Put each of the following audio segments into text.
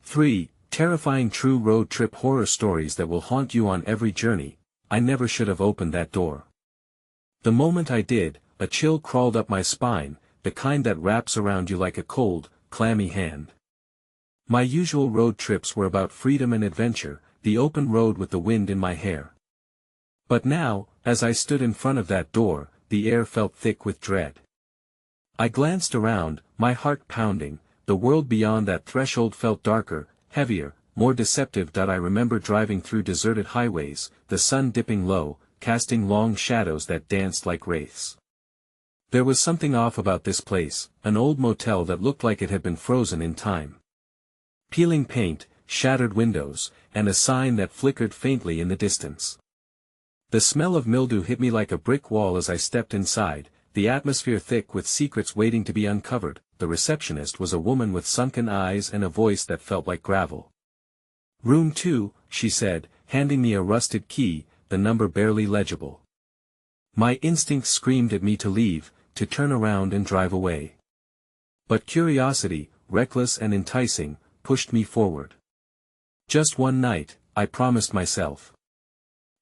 3. Terrifying true road trip horror stories that will haunt you on every journey. I never should have opened that door. The moment I did, a chill crawled up my spine, the kind that wraps around you like a cold, clammy hand. My usual road trips were about freedom and adventure, the open road with the wind in my hair. But now, as I stood in front of that door, the air felt thick with dread. I glanced around, my heart pounding. The world beyond that threshold felt darker, heavier, more deceptive. I remember driving through deserted highways, the sun dipping low, casting long shadows that danced like wraiths. There was something off about this place, an old motel that looked like it had been frozen in time. Peeling paint, shattered windows, and a sign that flickered faintly in the distance. The smell of mildew hit me like a brick wall as I stepped inside, the atmosphere thick with secrets waiting to be uncovered. The receptionist was a woman with sunken eyes and a voice that felt like gravel. "Room 2, she said, handing me a rusted key, the number barely legible. My instincts screamed at me to leave, to turn around and drive away. But curiosity, reckless and enticing, pushed me forward. Just one night, I promised myself.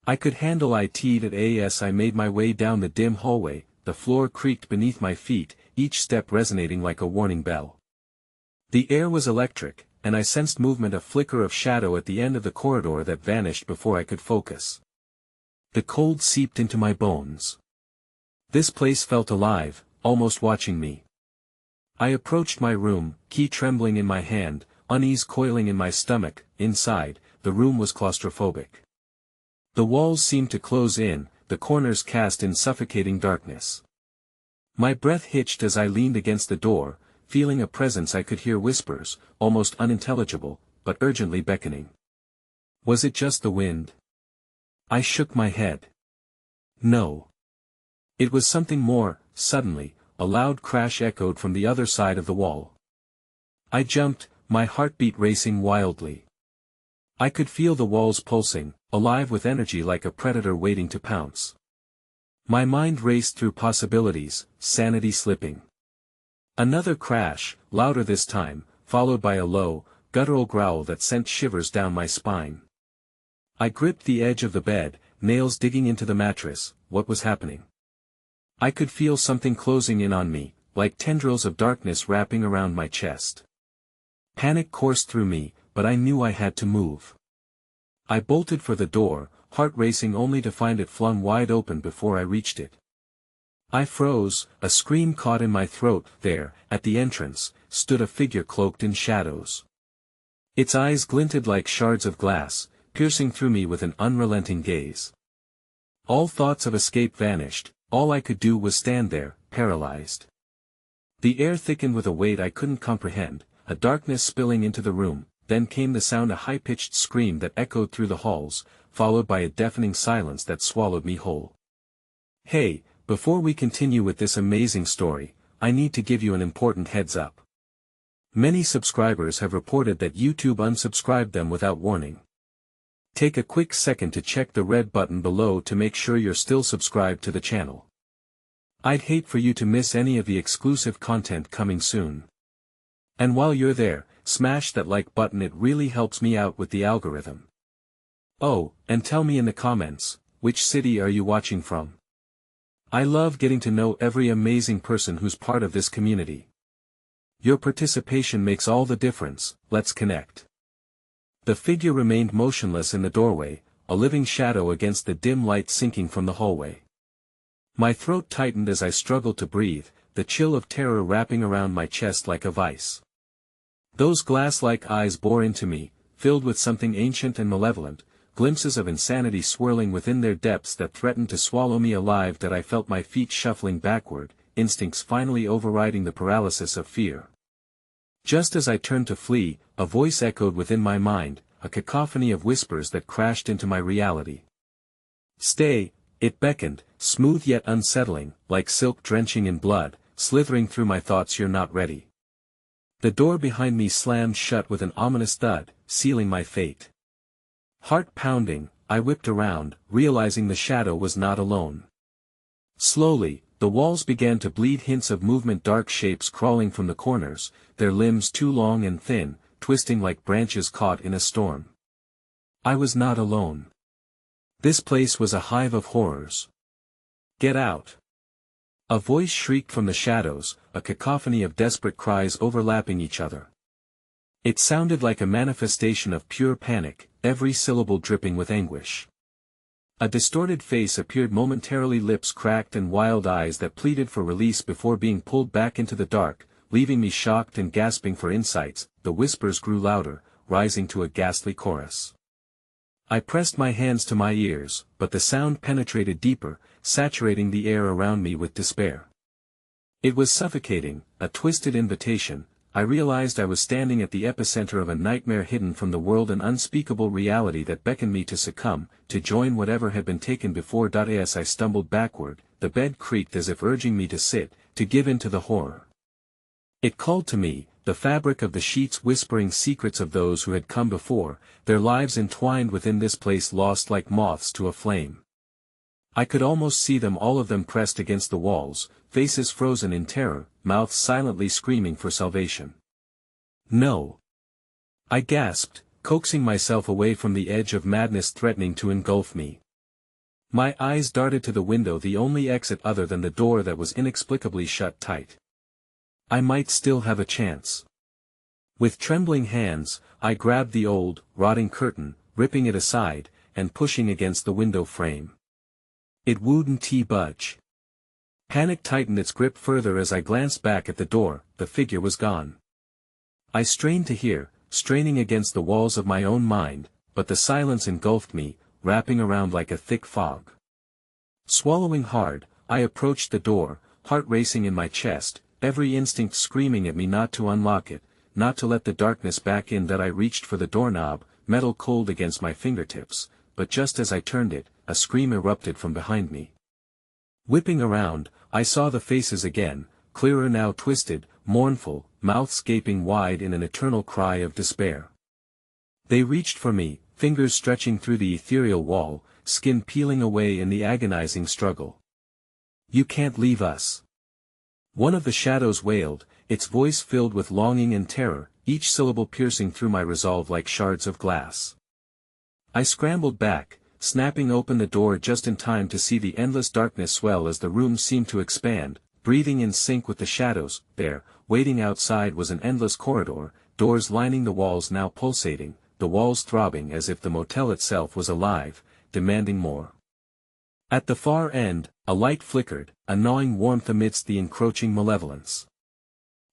I could handle it. As I made my way down the dim hallway, the floor creaked beneath my feet, each step resonating like a warning bell. The air was electric, and I sensed movement, a flicker of shadow at the end of the corridor that vanished before I could focus. The cold seeped into my bones. This place felt alive, almost watching me. I approached my room, key trembling in my hand, unease coiling in my stomach. Inside, the room was claustrophobic. The walls seemed to close in, the corners cast in suffocating darkness. My breath hitched as I leaned against the door, feeling a presence. I could hear whispers, almost unintelligible, but urgently beckoning. Was it just the wind? I shook my head. No. It was something more. Suddenly, a loud crash echoed from the other side of the wall. I jumped, my heartbeat racing wildly. I could feel the walls pulsing, alive with energy like a predator waiting to pounce. My mind raced through possibilities, sanity slipping. Another crash, louder this time, followed by a low, guttural growl that sent shivers down my spine. I gripped the edge of the bed, nails digging into the mattress. What was happening? I could feel something closing in on me, like tendrils of darkness wrapping around my chest. Panic coursed through me, but I knew I had to move. I bolted for the door, heart racing only to find it flung wide open before I reached it. I froze, a scream caught in my throat. There, at the entrance, stood a figure cloaked in shadows. Its eyes glinted like shards of glass, piercing through me with an unrelenting gaze. All thoughts of escape vanished, all I could do was stand there, paralyzed. The air thickened with a weight I couldn't comprehend, a darkness spilling into the room. Then came the sound, a high-pitched scream that echoed through the halls, followed by a deafening silence that swallowed me whole. Hey, before we continue with this amazing story, I need to give you an important heads up. Many subscribers have reported that YouTube unsubscribed them without warning. Take a quick second to check the red button below to make sure you're still subscribed to the channel. I'd hate for you to miss any of the exclusive content coming soon. And while you're there, smash that like button, it really helps me out with the algorithm. Oh, and tell me in the comments, which city are you watching from? I love getting to know every amazing person who's part of this community. Your participation makes all the difference. Let's connect. The figure remained motionless in the doorway, a living shadow against the dim light sinking from the hallway. My throat tightened as I struggled to breathe, the chill of terror wrapping around my chest like a vice. Those glass-like eyes bore into me, filled with something ancient and malevolent, glimpses of insanity swirling within their depths that threatened to swallow me alive. That I felt my feet shuffling backward, instincts finally overriding the paralysis of fear. Just as I turned to flee, a voice echoed within my mind, a cacophony of whispers that crashed into my reality. Stay, it beckoned, smooth yet unsettling, like silk drenching in blood, slithering through my thoughts. You're not ready. The door behind me slammed shut with an ominous thud, sealing my fate. Heart pounding, I whipped around, realizing the shadow was not alone. Slowly, the walls began to bleed, hints of movement, dark shapes crawling from the corners, their limbs too long and thin, twisting like branches caught in a storm. I was not alone. This place was a hive of horrors. "Get out!" A voice shrieked from the shadows, a cacophony of desperate cries overlapping each other. It sounded like a manifestation of pure panic, every syllable dripping with anguish. A distorted face appeared momentarily, lips cracked and wild eyes that pleaded for release before being pulled back into the dark, leaving me shocked and gasping for insights. The whispers grew louder, rising to a ghastly chorus. I pressed my hands to my ears, but the sound penetrated deeper, saturating the air around me with despair. It was suffocating, a twisted invitation. I realized I was standing at the epicenter of a nightmare hidden from the world, an unspeakable reality that beckoned me to succumb, to join whatever had been taken before. As I stumbled backward, the bed creaked as if urging me to sit, to give in to the horror. It called to me, the fabric of the sheets whispering secrets of those who had come before, their lives entwined within this place, lost like moths to a flame. I could almost see them, all of them pressed against the walls, faces frozen in terror, mouths silently screaming for salvation. "No!" I gasped, coaxing myself away from the edge of madness threatening to engulf me. My eyes darted to the window, the only exit other than the door that was inexplicably shut tight. I might still have a chance. With trembling hands, I grabbed the old, rotting curtain, ripping it aside, and pushing against the window frame. It wouldn't budge. Panic tightened its grip further as I glanced back at the door. The figure was gone. I strained to hear, straining against the walls of my own mind, but the silence engulfed me, wrapping around like a thick fog. Swallowing hard, I approached the door, heart racing in my chest, every instinct screaming at me not to unlock it, not to let the darkness back in. That I reached for the doorknob, metal cold against my fingertips, but just as I turned it, a scream erupted from behind me. Whipping around, I saw the faces again, clearer now, twisted, mournful, mouths gaping wide in an eternal cry of despair. They reached for me, fingers stretching through the ethereal wall, skin peeling away in the agonizing struggle. "You can't leave us!" One of the shadows wailed, its voice filled with longing and terror, each syllable piercing through my resolve like shards of glass. I scrambled back, snapping open the door just in time to see the endless darkness swell as the room seemed to expand, breathing in sync with the shadows. There, waiting outside, was an endless corridor, doors lining the walls now pulsating, the walls throbbing as if the motel itself was alive, demanding more. At the far end, a light flickered, a gnawing warmth amidst the encroaching malevolence.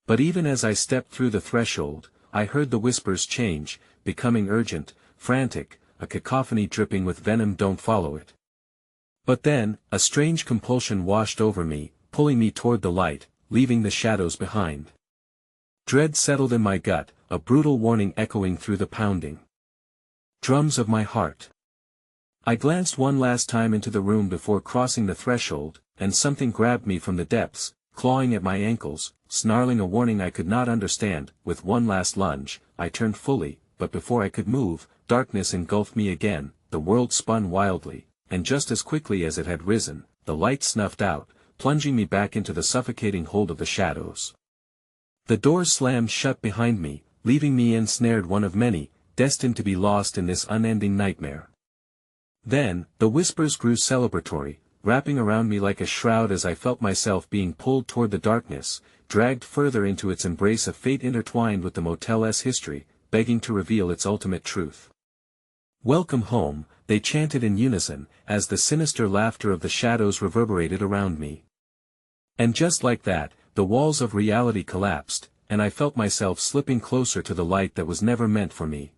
But even as I stepped through the threshold, I heard the whispers change, becoming urgent, frantic, a cacophony dripping with venom. "Don't follow it." But then, a strange compulsion washed over me, pulling me toward the light, leaving the shadows behind. Dread settled in my gut, a brutal warning echoing through the pounding drums of my heart. I glanced one last time into the room before crossing the threshold, and something grabbed me from the depths, clawing at my ankles, snarling a warning I could not understand. With one last lunge, I turned fully, but before I could move, darkness engulfed me again. The world spun wildly, and just as quickly as it had risen, the light snuffed out, plunging me back into the suffocating hold of the shadows. The door slammed shut behind me, leaving me ensnared, one of many, destined to be lost in this unending nightmare. Then, the whispers grew celebratory, wrapping around me like a shroud as I felt myself being pulled toward the darkness, dragged further into its embrace, a fate intertwined with the motel's history, begging to reveal its ultimate truth. "Welcome home," they chanted in unison, as the sinister laughter of the shadows reverberated around me. And just like that, the walls of reality collapsed, and I felt myself slipping closer to the light that was never meant for me.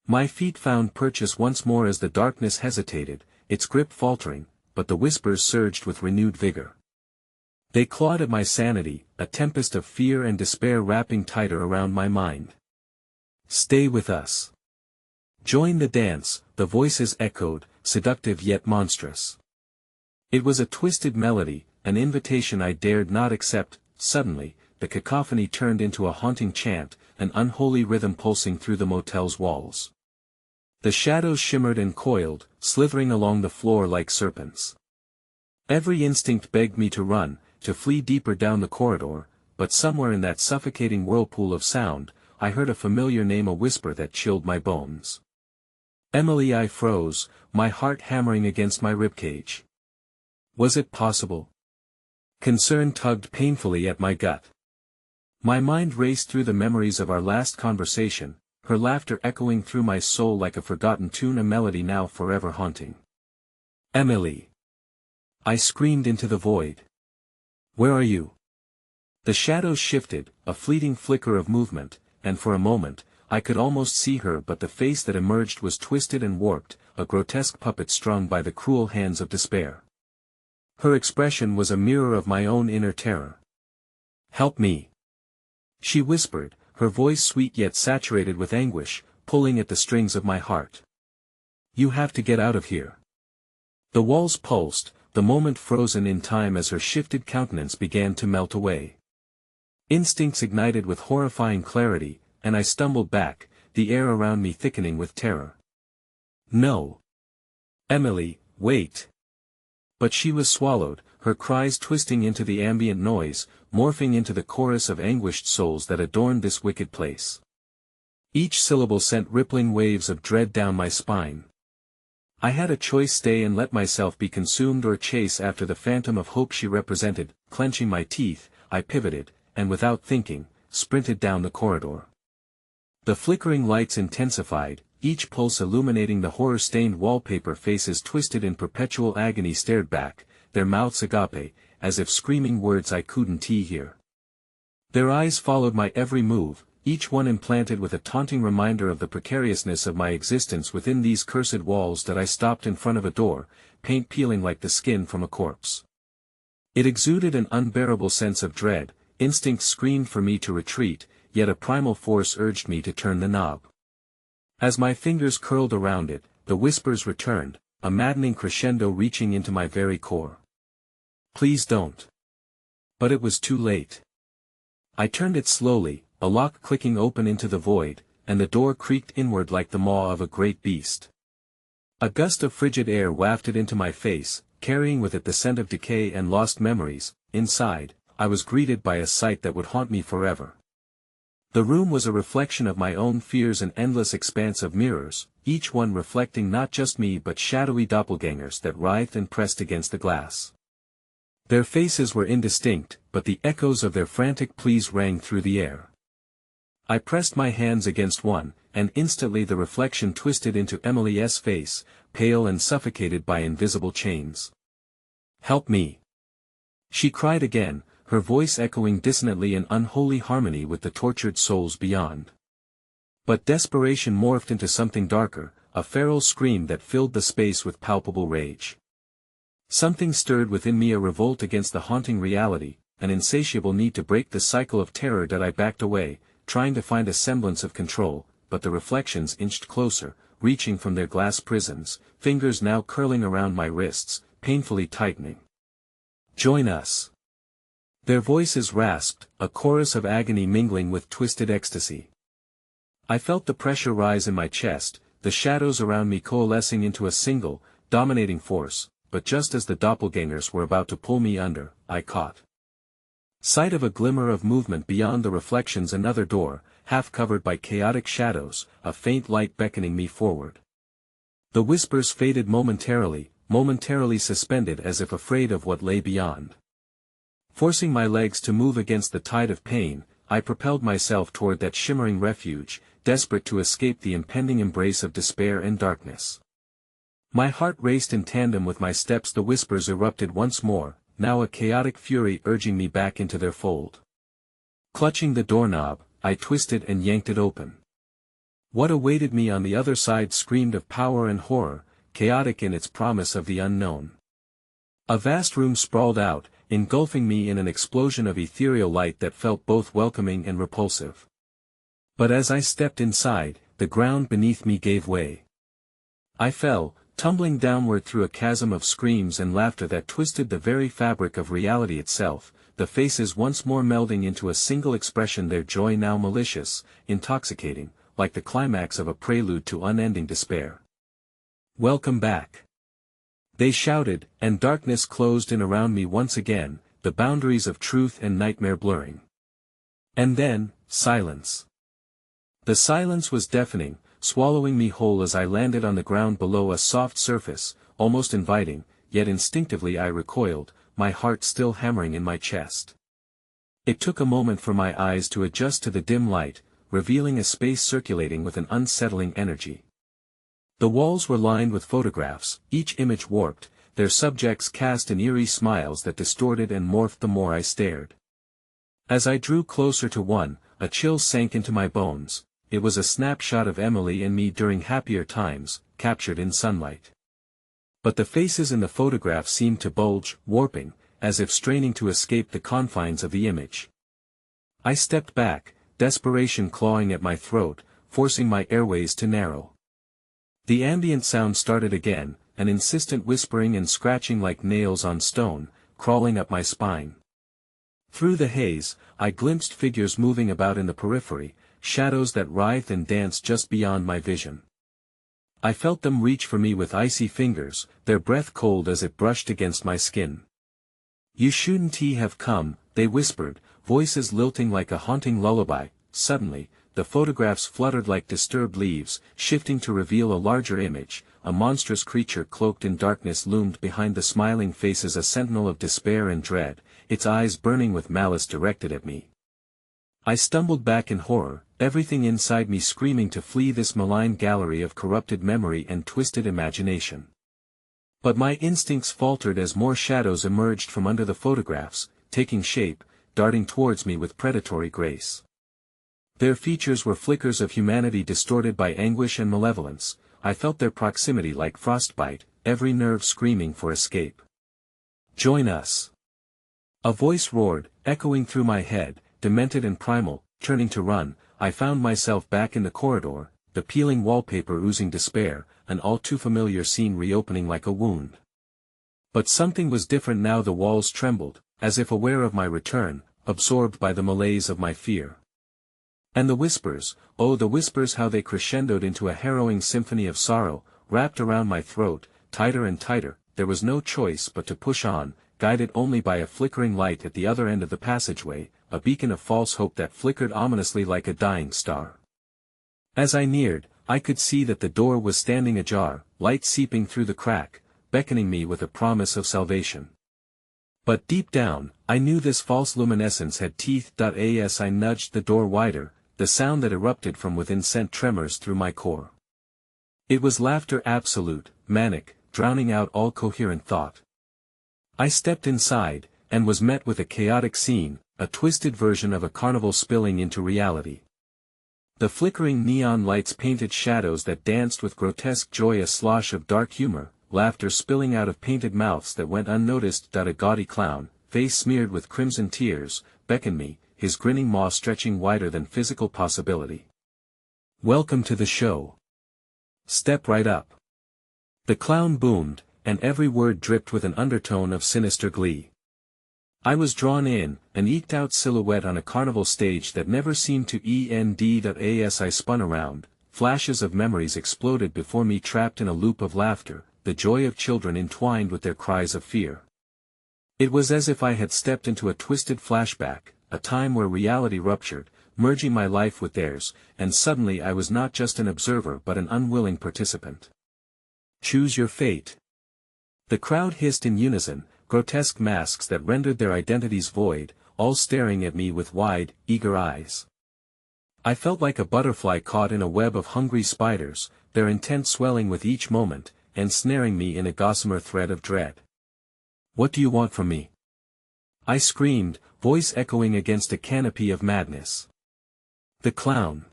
My feet found purchase once more as the darkness hesitated, its grip faltering, but the whispers surged with renewed vigor. They clawed at my sanity, a tempest of fear and despair wrapping tighter around my mind. "Stay with us. Join the dance," the voices echoed, seductive yet monstrous. It was a twisted melody, an invitation I dared not accept. Suddenly, the cacophony turned into a haunting chant, an unholy rhythm pulsing through the motel's walls. The shadows shimmered and coiled, slithering along the floor like serpents. Every instinct begged me to run, to flee deeper down the corridor, but somewhere in that suffocating whirlpool of sound, I heard a familiar name, a whisper that chilled my bones. Emily. I froze, my heart hammering against my ribcage. Was it possible? Concern tugged painfully at my gut. My mind raced through the memories of our last conversation, her laughter echoing through my soul like a forgotten tune, a melody now forever haunting. Emily! I screamed into the void. Where are you? The shadows shifted, a fleeting flicker of movement, and for a moment, I could almost see her, but the face that emerged was twisted and warped, a grotesque puppet strung by the cruel hands of despair. Her expression was a mirror of my own inner terror. Help me! She whispered, her voice sweet yet saturated with anguish, pulling at the strings of my heart. You have to get out of here. The walls pulsed, the moment frozen in time as her shifted countenance began to melt away. Instincts ignited with horrifying clarity, and I stumbled back, the air around me thickening with terror. No! Emily, wait! But she was swallowed, her cries twisting into the ambient noise, morphing into the chorus of anguished souls that adorned this wicked place. Each syllable sent rippling waves of dread down my spine. I had a choice: stay and let myself be consumed, or chase after the phantom of hope she represented. Clenching my teeth, I pivoted, and without thinking, sprinted down the corridor. The flickering lights intensified, each pulse illuminating the horror-stained wallpaper. Faces twisted in perpetual agony stared back, their mouths agape, as if screaming words I couldn't hear. Their eyes followed my every move, each one implanted with a taunting reminder of the precariousness of my existence within these cursed walls. That I stopped in front of a door, paint peeling like the skin from a corpse. It exuded an unbearable sense of dread. Instinct screamed for me to retreat, yet a primal force urged me to turn the knob. As my fingers curled around it, the whispers returned, a maddening crescendo reaching into my very core. Please don't. But it was too late. I turned it slowly, a lock clicking open into the void, and the door creaked inward like the maw of a great beast. A gust of frigid air wafted into my face, carrying with it the scent of decay and lost memories. Inside, I was greeted by a sight that would haunt me forever. The room was a reflection of my own fears, an endless expanse of mirrors, each one reflecting not just me but shadowy doppelgangers that writhed and pressed against the glass. Their faces were indistinct, but the echoes of their frantic pleas rang through the air. I pressed my hands against one, and instantly the reflection twisted into Emily's face, pale and suffocated by invisible chains. Help me! She cried again, her voice echoing dissonantly in unholy harmony with the tortured souls beyond. But desperation morphed into something darker, a feral scream that filled the space with palpable rage. Something stirred within me, a revolt against the haunting reality, an insatiable need to break the cycle of terror. That I backed away, trying to find a semblance of control, but the reflections inched closer, reaching from their glass prisons, fingers now curling around my wrists, painfully tightening. Join us! Their voices rasped, a chorus of agony mingling with twisted ecstasy. I felt the pressure rise in my chest, the shadows around me coalescing into a single, dominating force, but just as the doppelgangers were about to pull me under, I caught sight of a glimmer of movement beyond the reflections. Another door, half covered by chaotic shadows, a faint light beckoning me forward. The whispers faded momentarily suspended as if afraid of what lay beyond. Forcing my legs to move against the tide of pain, I propelled myself toward that shimmering refuge, desperate to escape the impending embrace of despair and darkness. My heart raced in tandem with my steps. The whispers erupted once more, now a chaotic fury urging me back into their fold. Clutching the doorknob, I twisted and yanked it open. What awaited me on the other side screamed of power and horror, chaotic in its promise of the unknown. A vast room sprawled out, engulfing me in an explosion of ethereal light that felt both welcoming and repulsive. But as I stepped inside, the ground beneath me gave way. I fell, tumbling downward through a chasm of screams and laughter that twisted the very fabric of reality itself, the faces once more melding into a single expression, their joy now malicious, intoxicating, like the climax of a prelude to unending despair. Welcome back! They shouted, and darkness closed in around me once again, the boundaries of truth and nightmare blurring. And then, silence. The silence was deafening, swallowing me whole as I landed on the ground below a soft surface, almost inviting, yet instinctively I recoiled, my heart still hammering in my chest. It took a moment for my eyes to adjust to the dim light, revealing a space circulating with an unsettling energy. The walls were lined with photographs, each image warped, their subjects cast in eerie smiles that distorted and morphed the more I stared. As I drew closer to one, a chill sank into my bones. It was a snapshot of Emily and me during happier times, captured in sunlight. But the faces in the photograph seemed to bulge, warping, as if straining to escape the confines of the image. I stepped back, desperation clawing at my throat, forcing my airways to narrow. The ambient sound started again, an insistent whispering and scratching like nails on stone, crawling up my spine. Through the haze, I glimpsed figures moving about in the periphery, shadows that writhed and danced just beyond my vision. I felt them reach for me with icy fingers, their breath cold as it brushed against my skin. "You shouldn't have come," they whispered, voices lilting like a haunting lullaby. Suddenly, the photographs fluttered like disturbed leaves, shifting to reveal a larger image. A monstrous creature cloaked in darkness loomed behind the smiling faces, a sentinel of despair and dread, its eyes burning with malice directed at me. I stumbled back in horror, everything inside me screaming to flee this malign gallery of corrupted memory and twisted imagination. But my instincts faltered as more shadows emerged from under the photographs, taking shape, darting towards me with predatory grace. Their features were flickers of humanity distorted by anguish and malevolence. I felt their proximity like frostbite, every nerve screaming for escape. "Join us!" A voice roared, echoing through my head, demented and primal. Turning to run, I found myself back in the corridor, the peeling wallpaper oozing despair, an all too familiar scene reopening like a wound. But something was different now. The walls trembled, as if aware of my return, absorbed by the malaise of my fear. And the whispers, oh the whispers, how they crescendoed into a harrowing symphony of sorrow, wrapped around my throat, tighter and tighter. There was no choice but to push on, guided only by a flickering light at the other end of the passageway, a beacon of false hope that flickered ominously like a dying star. As I neared, I could see that the door was standing ajar, light seeping through the crack, beckoning me with a promise of salvation. But deep down, I knew this false luminescence had teeth. As I nudged the door wider, the sound that erupted from within sent tremors through my core. It was laughter, absolute, manic, drowning out all coherent thought. I stepped inside, and was met with a chaotic scene, a twisted version of a carnival spilling into reality. The flickering neon lights painted shadows that danced with grotesque joy, a slosh of dark humor, laughter spilling out of painted mouths that went unnoticed. A gaudy clown, face smeared with crimson tears, beckoned me, his grinning maw stretching wider than physical possibility. "Welcome to the show. Step right up." The clown boomed, and every word dripped with an undertone of sinister glee. I was drawn in, an eked-out silhouette on a carnival stage that never seemed to end. As I spun around, flashes of memories exploded before me, trapped in a loop of laughter, the joy of children entwined with their cries of fear. It was as if I had stepped into a twisted flashback, a time where reality ruptured, merging my life with theirs, and suddenly I was not just an observer but an unwilling participant. "Choose your fate." The crowd hissed in unison, grotesque masks that rendered their identities void, all staring at me with wide, eager eyes. I felt like a butterfly caught in a web of hungry spiders, their intent swelling with each moment, ensnaring me in a gossamer thread of dread. "What do you want from me?" I screamed, voice echoing against a canopy of madness. The clown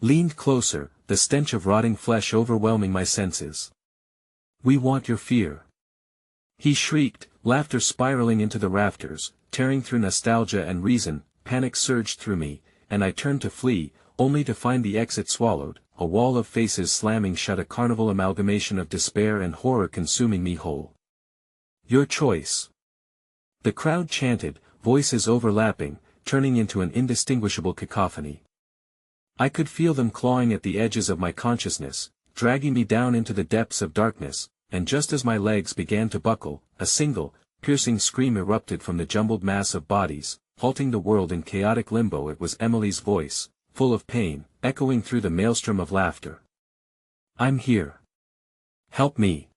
leaned closer, the stench of rotting flesh overwhelming my senses. "We want your fear," he shrieked, laughter spiraling into the rafters, tearing through nostalgia and reason. Panic surged through me, and I turned to flee, only to find the exit swallowed, a wall of faces slamming shut, a carnival amalgamation of despair and horror consuming me whole. "Your choice," the crowd chanted, voices overlapping, turning into an indistinguishable cacophony. I could feel them clawing at the edges of my consciousness, dragging me down into the depths of darkness, and just as my legs began to buckle, a single, piercing scream erupted from the jumbled mass of bodies, halting the world in chaotic limbo. It was Emily's voice, full of pain, echoing through the maelstrom of laughter. "I'm here. Help me."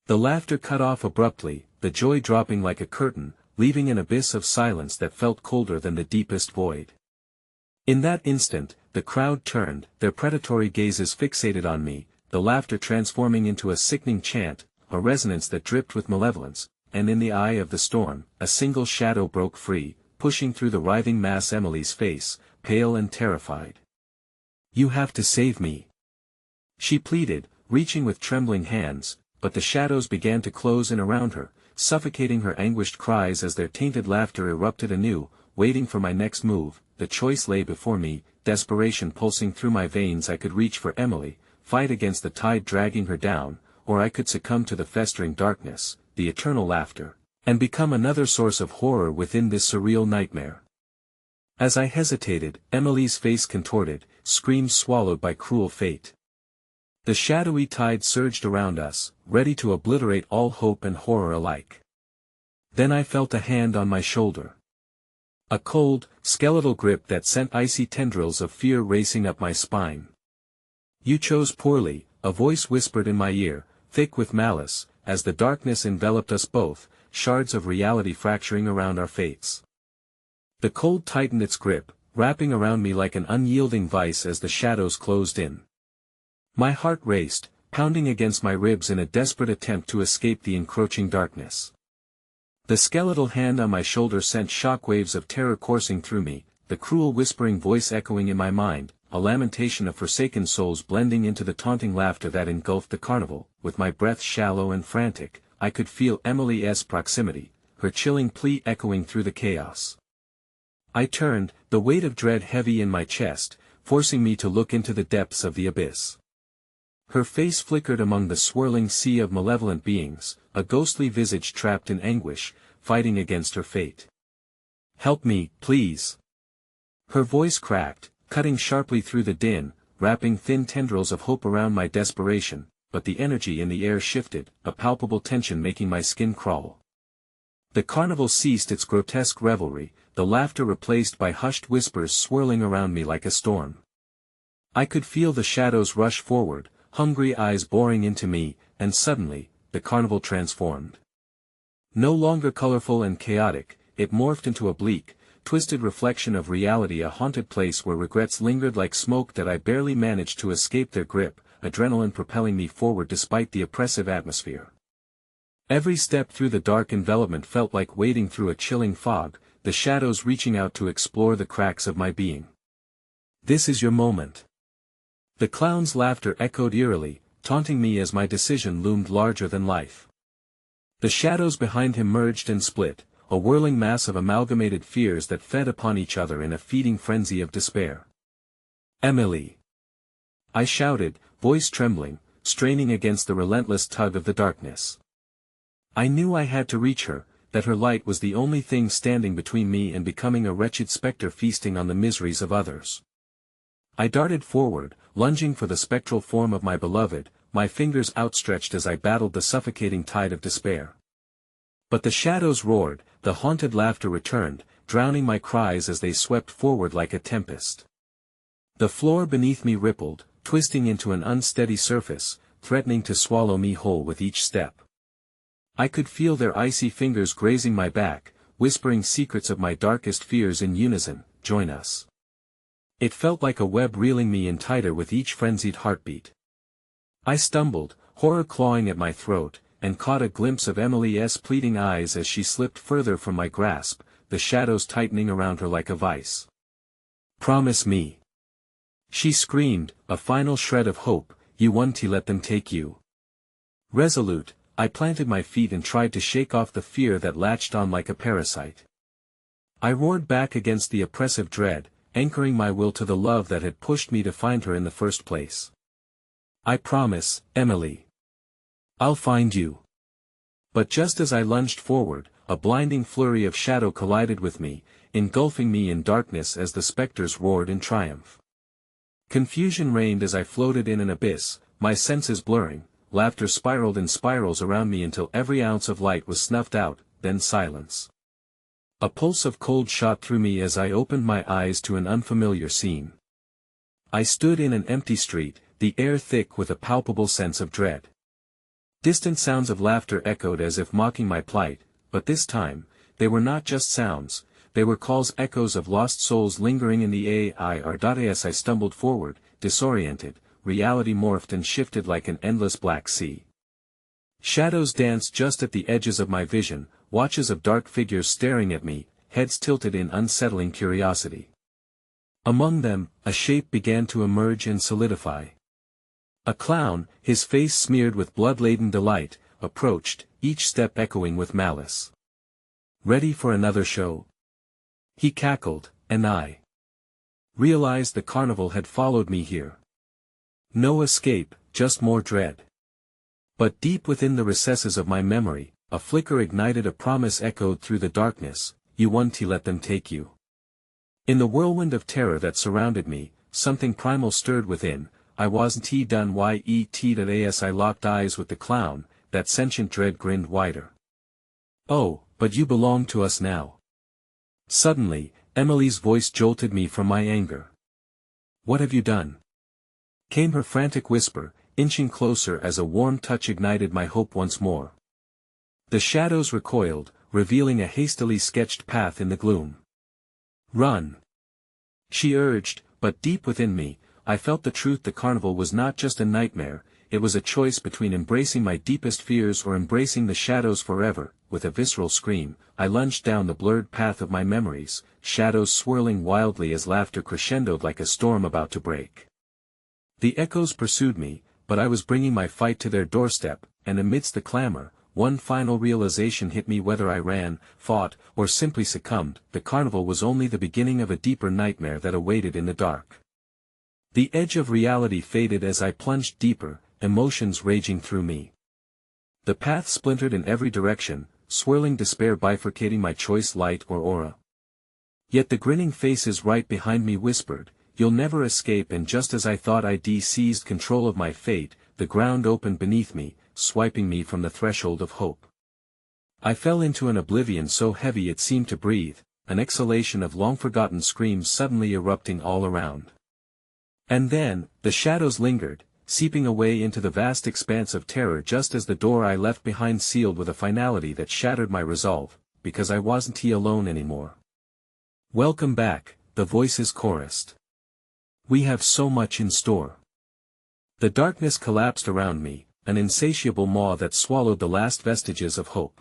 The laughter cut off abruptly, the joy dropping like a curtain, leaving an abyss of silence that felt colder than the deepest void. In that instant, the crowd turned, their predatory gazes fixated on me, the laughter transforming into a sickening chant, a resonance that dripped with malevolence, and in the eye of the storm, a single shadow broke free, pushing through the writhing mass. Emily's face, pale and terrified. "You have to save me," she pleaded, reaching with trembling hands, but the shadows began to close in around her, suffocating her anguished cries as their tainted laughter erupted anew. Waiting for my next move, the choice lay before me, desperation pulsing through my veins. I could reach for Emily, fight against the tide dragging her down, or I could succumb to the festering darkness, the eternal laughter, and become another source of horror within this surreal nightmare. As I hesitated, Emily's face contorted, screams swallowed by cruel fate. The shadowy tide surged around us, ready to obliterate all hope and horror alike. Then I felt a hand on my shoulder. A cold, skeletal grip that sent icy tendrils of fear racing up my spine. "You chose poorly," a voice whispered in my ear, thick with malice, as the darkness enveloped us both, shards of reality fracturing around our fates. The cold tightened its grip, wrapping around me like an unyielding vice as the shadows closed in. My heart raced, pounding against my ribs in a desperate attempt to escape the encroaching darkness. The skeletal hand on my shoulder sent shockwaves of terror coursing through me, the cruel whispering voice echoing in my mind, a lamentation of forsaken souls blending into the taunting laughter that engulfed the carnival. With my breath shallow and frantic, I could feel Emily's proximity, her chilling plea echoing through the chaos. I turned, the weight of dread heavy in my chest, forcing me to look into the depths of the abyss. Her face flickered among the swirling sea of malevolent beings, a ghostly visage trapped in anguish, fighting against her fate. "Help me, please." Her voice cracked, cutting sharply through the din, wrapping thin tendrils of hope around my desperation, but the energy in the air shifted, a palpable tension making my skin crawl. The carnival ceased its grotesque revelry, the laughter replaced by hushed whispers swirling around me like a storm. I could feel the shadows rush forward, hungry eyes boring into me, and suddenly, the carnival transformed. No longer colorful and chaotic, it morphed into a bleak, twisted reflection of reality, a haunted place where regrets lingered like smoke that I barely managed to escape their grip, adrenaline propelling me forward despite the oppressive atmosphere. Every step through the dark envelopment felt like wading through a chilling fog, the shadows reaching out to explore the cracks of my being. "This is your moment." The clown's laughter echoed eerily, taunting me as my decision loomed larger than life. The shadows behind him merged and split, a whirling mass of amalgamated fears that fed upon each other in a feeding frenzy of despair. "Emily!" I shouted, voice trembling, straining against the relentless tug of the darkness. I knew I had to reach her, that her light was the only thing standing between me and becoming a wretched spectre feasting on the miseries of others. I darted forward, lunging for the spectral form of my beloved, my fingers outstretched as I battled the suffocating tide of despair. But the shadows roared, the haunted laughter returned, drowning my cries as they swept forward like a tempest. The floor beneath me rippled, twisting into an unsteady surface, threatening to swallow me whole with each step. I could feel their icy fingers grazing my back, whispering secrets of my darkest fears in unison, "Join us." It felt like a web reeling me in tighter with each frenzied heartbeat. I stumbled, horror clawing at my throat, and caught a glimpse of Emily's pleading eyes as she slipped further from my grasp, the shadows tightening around her like a vice. "Promise me," she screamed, a final shred of hope, "you won't let them take you." Resolute, I planted my feet and tried to shake off the fear that latched on like a parasite. I roared back against the oppressive dread, anchoring my will to the love that had pushed me to find her in the first place. "I promise, Emily. I'll find you." But just as I lunged forward, a blinding flurry of shadow collided with me, engulfing me in darkness as the specters roared in triumph. Confusion reigned as I floated in an abyss, my senses blurring. Laughter spiraled in spirals around me until every ounce of light was snuffed out, then silence. A pulse of cold shot through me as I opened my eyes to an unfamiliar scene. I stood in an empty street, the air thick with a palpable sense of dread. Distant sounds of laughter echoed as if mocking my plight, but this time, they were not just sounds, they were calls, echoes of lost souls lingering in the air. As I stumbled forward, disoriented, reality morphed and shifted like an endless black sea. Shadows danced just at the edges of my vision, watches of dark figures staring at me, heads tilted in unsettling curiosity. Among them, a shape began to emerge and solidify. A clown, his face smeared with blood-laden delight, approached, each step echoing with malice. Ready for another show? He cackled, and I realized the carnival had followed me here. No escape, just more dread. But deep within the recesses of my memory, a flicker ignited, a promise echoed through the darkness, you won't let them take you. In the whirlwind of terror that surrounded me, something primal stirred within. I wasn't done yet. As I locked eyes with the clown, that sentient dread grinned wider. Oh, but you belong to us now. Suddenly, Emily's voice jolted me from my anger. What have you done? Came her frantic whisper, inching closer as a warm touch ignited my hope once more. The shadows recoiled, revealing a hastily sketched path in the gloom. Run! She urged, but deep within me, I felt the truth. The carnival was not just a nightmare, it was a choice between embracing my deepest fears or embracing the shadows forever. With a visceral scream, I lunged down the blurred path of my memories, shadows swirling wildly as laughter crescendoed like a storm about to break. The echoes pursued me, but I was bringing my fight to their doorstep, and amidst the clamor, one final realization hit me. Whether I ran, fought, or simply succumbed, the carnival was only the beginning of a deeper nightmare that awaited in the dark. The edge of reality faded as I plunged deeper, emotions raging through me. The path splintered in every direction, swirling despair bifurcating my choice, light or aura. Yet the grinning faces right behind me whispered, you'll never escape. And just as I thought I'd seized control of my fate, the ground opened beneath me, swiping me from the threshold of hope. I fell into an oblivion so heavy it seemed to breathe, an exhalation of long-forgotten screams suddenly erupting all around. And then, the shadows lingered, seeping away into the vast expanse of terror just as the door I left behind sealed with a finality that shattered my resolve, because I wasn't alone anymore. Welcome back, the voices chorused. We have so much in store. The darkness collapsed around me, an insatiable maw that swallowed the last vestiges of hope.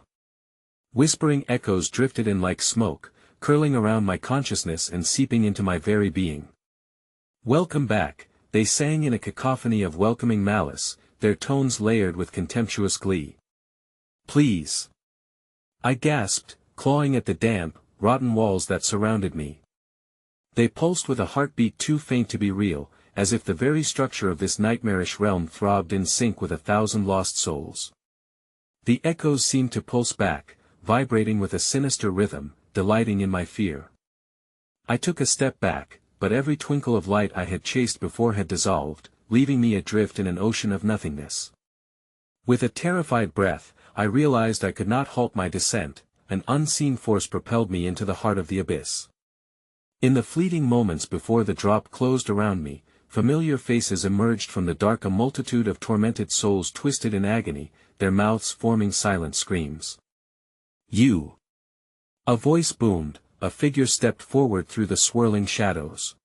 Whispering echoes drifted in like smoke, curling around my consciousness and seeping into my very being. Welcome back, they sang in a cacophony of welcoming malice, their tones layered with contemptuous glee. Please. I gasped, clawing at the damp, rotten walls that surrounded me. They pulsed with a heartbeat too faint to be real, as if the very structure of this nightmarish realm throbbed in sync with 1,000 lost souls. The echoes seemed to pulse back, vibrating with a sinister rhythm, delighting in my fear. I took a step back, but every twinkle of light I had chased before had dissolved, leaving me adrift in an ocean of nothingness. With a terrified breath, I realized I could not halt my descent, an unseen force propelled me into the heart of the abyss. In the fleeting moments before the drop closed around me, familiar faces emerged from the dark, a multitude of tormented souls twisted in agony, their mouths forming silent screams. You! A voice boomed, a figure stepped forward through the swirling shadows.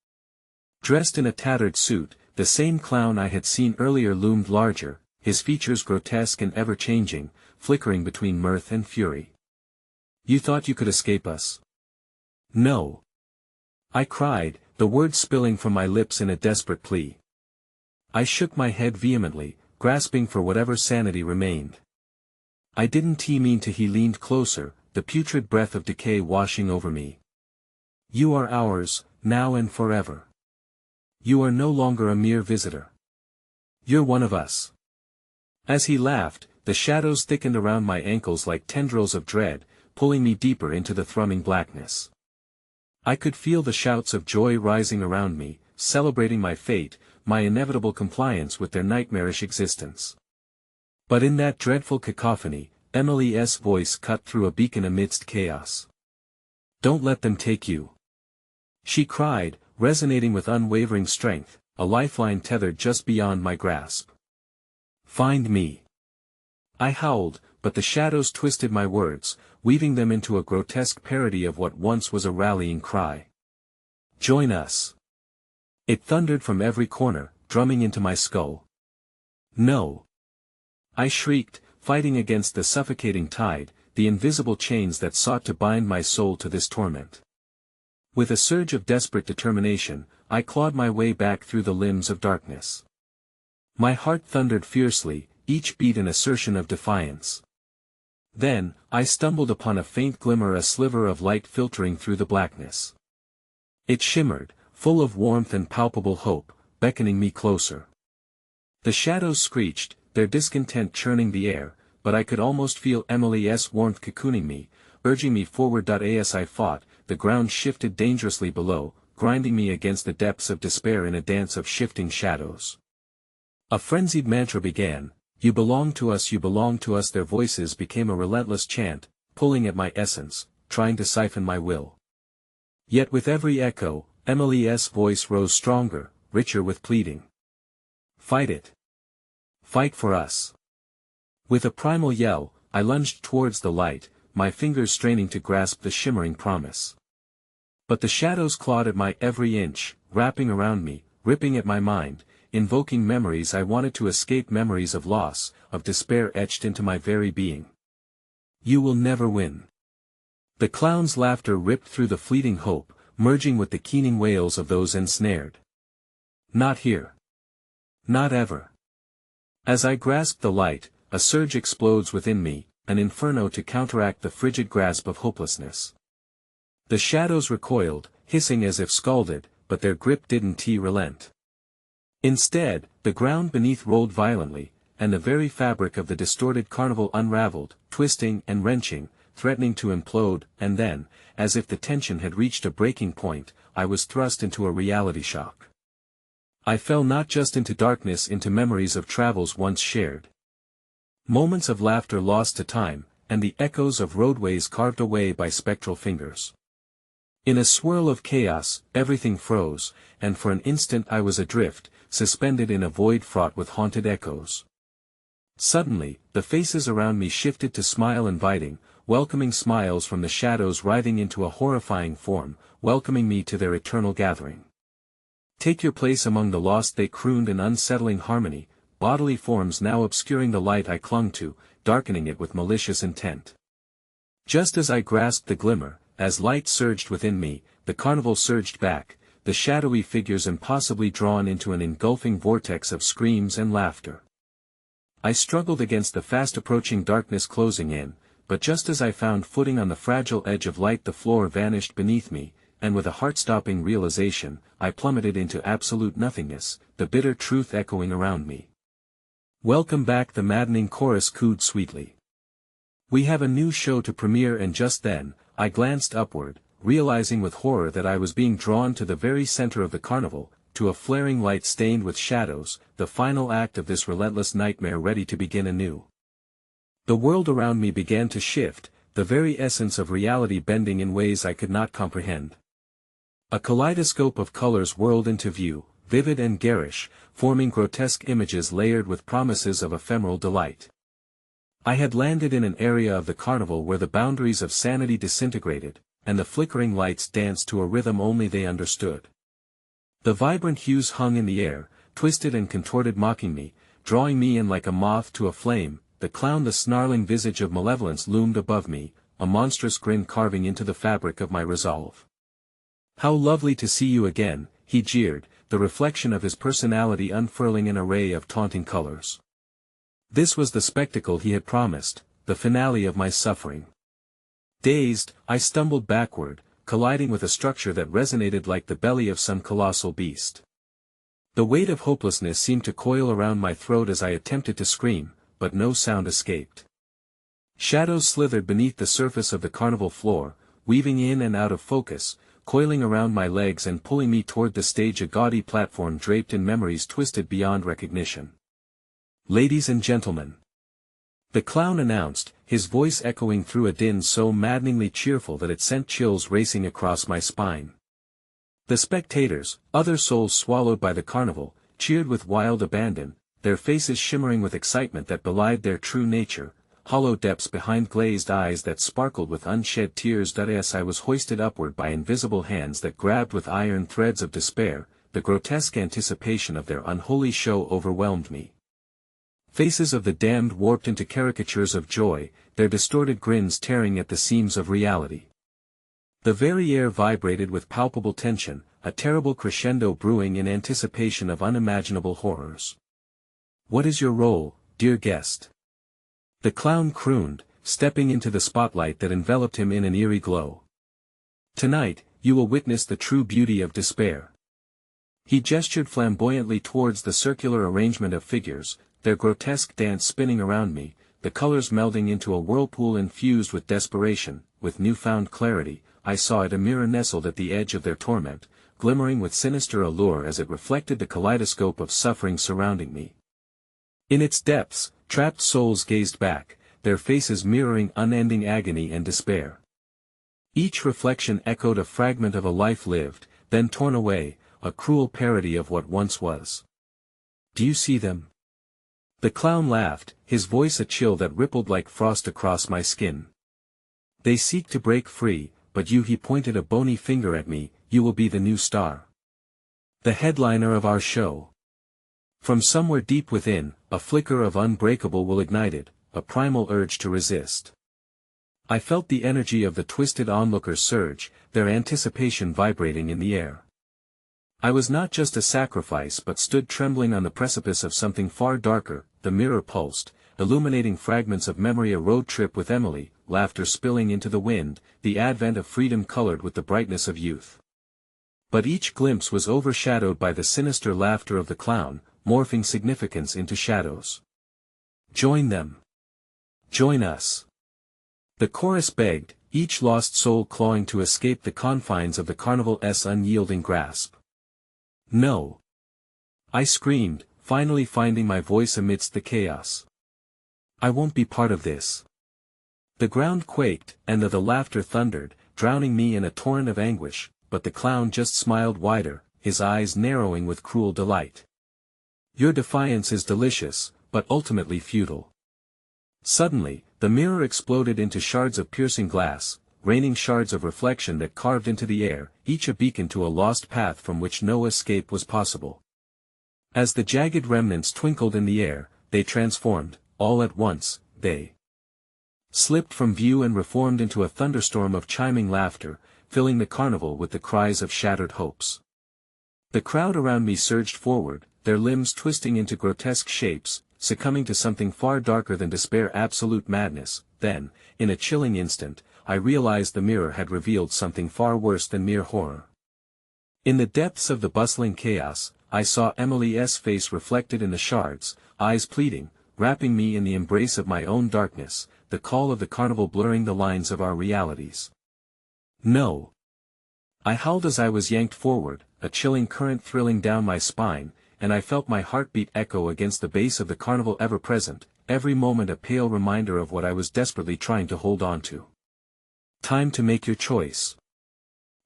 Dressed in a tattered suit, the same clown I had seen earlier loomed larger, his features grotesque and ever-changing, flickering between mirth and fury. You thought you could escape us? No. I cried, the words spilling from my lips in a desperate plea. I shook my head vehemently, grasping for whatever sanity remained. I didn't mean to. He leaned closer, the putrid breath of decay washing over me. You are ours, now and forever. You are no longer a mere visitor. You're one of us. As he laughed, the shadows thickened around my ankles like tendrils of dread, pulling me deeper into the thrumming blackness. I could feel the shouts of joy rising around me, celebrating my fate, my inevitable compliance with their nightmarish existence. But in that dreadful cacophony, Emily's voice cut through a beacon amidst chaos. Don't let them take you. She cried, resonating with unwavering strength, a lifeline tethered just beyond my grasp. Find me. I howled, but the shadows twisted my words, weaving them into a grotesque parody of what once was a rallying cry. Join us. It thundered from every corner, drumming into my skull. No. I shrieked, fighting against the suffocating tide, the invisible chains that sought to bind my soul to this torment. With a surge of desperate determination, I clawed my way back through the limbs of darkness. My heart thundered fiercely, each beat an assertion of defiance. Then, I stumbled upon a faint glimmer, a sliver of light filtering through the blackness. It shimmered, full of warmth and palpable hope, beckoning me closer. The shadows screeched, their discontent churning the air, but I could almost feel Emily's warmth cocooning me, urging me forward. As I fought, the ground shifted dangerously below, grinding me against the depths of despair in a dance of shifting shadows. A frenzied mantra began, "You belong to us, you belong to us." Their voices became a relentless chant, pulling at my essence, trying to siphon my will. Yet with every echo, Emily's voice rose stronger, richer with pleading. Fight it. Fight for us. With a primal yell, I lunged towards the light, my fingers straining to grasp the shimmering promise. But the shadows clawed at my every inch, wrapping around me, ripping at my mind, invoking memories I wanted to escape, memories of loss, of despair etched into my very being. You will never win. The clown's laughter ripped through the fleeting hope, merging with the keening wails of those ensnared. Not here. Not ever. As I grasp the light, a surge explodes within me, an inferno to counteract the frigid grasp of hopelessness. The shadows recoiled, hissing as if scalded, but their grip didn't relent. Instead, the ground beneath rolled violently, and the very fabric of the distorted carnival unraveled, twisting and wrenching, threatening to implode, and then, as if the tension had reached a breaking point, I was thrust into a reality shock. I fell not just into darkness, into memories of travels once shared. Moments of laughter lost to time, and the echoes of roadways carved away by spectral fingers. In a swirl of chaos, everything froze, and for an instant I was adrift, suspended in a void fraught with haunted echoes. Suddenly, the faces around me shifted to smile, inviting, welcoming smiles from the shadows, writhing into a horrifying form, welcoming me to their eternal gathering. Take your place among the lost, they crooned in unsettling harmony, bodily forms now obscuring the light I clung to, darkening it with malicious intent. Just as I grasped the glimmer, as light surged within me, the carnival surged back, the shadowy figures impossibly drawn into an engulfing vortex of screams and laughter. I struggled against the fast-approaching darkness closing in, but just as I found footing on the fragile edge of light, the floor vanished beneath me, and with a heart-stopping realization, I plummeted into absolute nothingness, the bitter truth echoing around me. Welcome back, the maddening chorus cooed sweetly. We have a new show to premiere, and just then, I glanced upward, realizing with horror that I was being drawn to the very center of the carnival, to a flaring light stained with shadows, the final act of this relentless nightmare ready to begin anew. The world around me began to shift, the very essence of reality bending in ways I could not comprehend. A kaleidoscope of colors whirled into view, vivid and garish, forming grotesque images layered with promises of ephemeral delight. I had landed in an area of the carnival where the boundaries of sanity disintegrated, and the flickering lights danced to a rhythm only they understood. The vibrant hues hung in the air, twisted and contorted, mocking me, drawing me in like a moth to a flame. The clown, the snarling visage of malevolence, loomed above me, a monstrous grin carving into the fabric of my resolve. How lovely to see you again, he jeered, the reflection of his personality unfurling an array of taunting colors. This was the spectacle he had promised, the finale of my suffering. Dazed, I stumbled backward, colliding with a structure that resonated like the belly of some colossal beast. The weight of hopelessness seemed to coil around my throat as I attempted to scream, but no sound escaped. Shadows slithered beneath the surface of the carnival floor, weaving in and out of focus, coiling around my legs and pulling me toward the stage, a gaudy platform draped in memories twisted beyond recognition. Ladies and gentlemen, the clown announced, his voice echoing through a din so maddeningly cheerful that it sent chills racing across my spine. The spectators, other souls swallowed by the carnival, cheered with wild abandon, their faces shimmering with excitement that belied their true nature, hollow depths behind glazed eyes that sparkled with unshed tears. As I was hoisted upward by invisible hands that grabbed with iron threads of despair, the grotesque anticipation of their unholy show overwhelmed me. Faces of the damned warped into caricatures of joy, their distorted grins tearing at the seams of reality. The very air vibrated with palpable tension, a terrible crescendo brewing in anticipation of unimaginable horrors. "What is your role, dear guest?" The clown crooned, stepping into the spotlight that enveloped him in an eerie glow. "Tonight, you will witness the true beauty of despair." He gestured flamboyantly towards the circular arrangement of figures, their grotesque dance spinning around me, the colors melding into a whirlpool infused with desperation. With newfound clarity, I saw it a mirror nestled at the edge of their torment, glimmering with sinister allure as it reflected the kaleidoscope of suffering surrounding me. In its depths, trapped souls gazed back, their faces mirroring unending agony and despair. Each reflection echoed a fragment of a life lived, then torn away, a cruel parody of what once was. "Do you see them?" The clown laughed, his voice a chill that rippled like frost across my skin. "They seek to break free, but you," he pointed a bony finger at me, "you will be the new star. The headliner of our show. From somewhere deep within, a flicker of unbreakable will ignited, a primal urge to resist." I felt the energy of the twisted onlookers surge, their anticipation vibrating in the air. I was not just a sacrifice but stood trembling on the precipice of something far darker. The mirror pulsed, illuminating fragments of memory, a road trip with Emily, laughter spilling into the wind, the advent of freedom colored with the brightness of youth. But each glimpse was overshadowed by the sinister laughter of the clown, morphing significance into shadows. "Join them. Join us." The chorus begged, each lost soul clawing to escape the confines of the carnival's unyielding grasp. "No!" I screamed, finally finding my voice amidst the chaos. "I won't be part of this." The ground quaked, and the laughter thundered, drowning me in a torrent of anguish, but the clown just smiled wider, his eyes narrowing with cruel delight. "Your defiance is delicious, but ultimately futile." Suddenly, the mirror exploded into shards of piercing glass, raining shards of reflection that carved into the air, each a beacon to a lost path from which no escape was possible. As the jagged remnants twinkled in the air, they transformed, all at once, they slipped from view and reformed into a thunderstorm of chiming laughter, filling the carnival with the cries of shattered hopes. The crowd around me surged forward, their limbs twisting into grotesque shapes, succumbing to something far darker than despair, absolute madness. Then, in a chilling instant, I realized the mirror had revealed something far worse than mere horror. In the depths of the bustling chaos, I saw Emily's face reflected in the shards, eyes pleading, wrapping me in the embrace of my own darkness, the call of the carnival blurring the lines of our realities. "No!" I howled as I was yanked forward, a chilling current thrilling down my spine, and I felt my heartbeat echo against the base of the carnival, ever present, every moment a pale reminder of what I was desperately trying to hold on to. "Time to make your choice."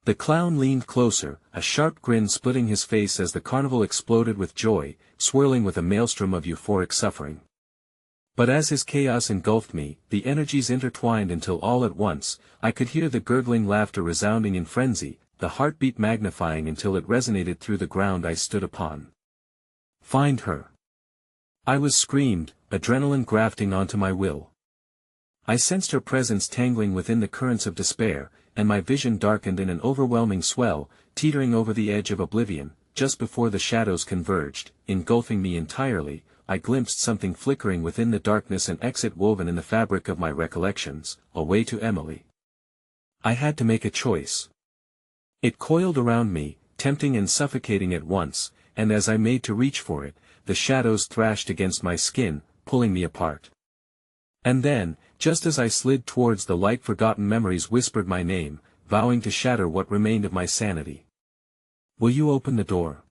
The clown leaned closer, a sharp grin splitting his face as the carnival exploded with joy, swirling with a maelstrom of euphoric suffering. But as his chaos engulfed me, the energies intertwined until all at once, I could hear the gurgling laughter resounding in frenzy, the heartbeat magnifying until it resonated through the ground I stood upon. "Find her!" I was screamed, adrenaline grafting onto my will. I sensed her presence tangling within the currents of despair, and my vision darkened in an overwhelming swell, teetering over the edge of oblivion. Just before the shadows converged, engulfing me entirely, I glimpsed something flickering within the darkness, an exit woven in the fabric of my recollections, a way to Emily. I had to make a choice. It coiled around me, tempting and suffocating at once, and as I made to reach for it, the shadows thrashed against my skin, pulling me apart. And then, just as I slid towards the light, forgotten memories whispered my name, vowing to shatter what remained of my sanity. "Will you open the door?"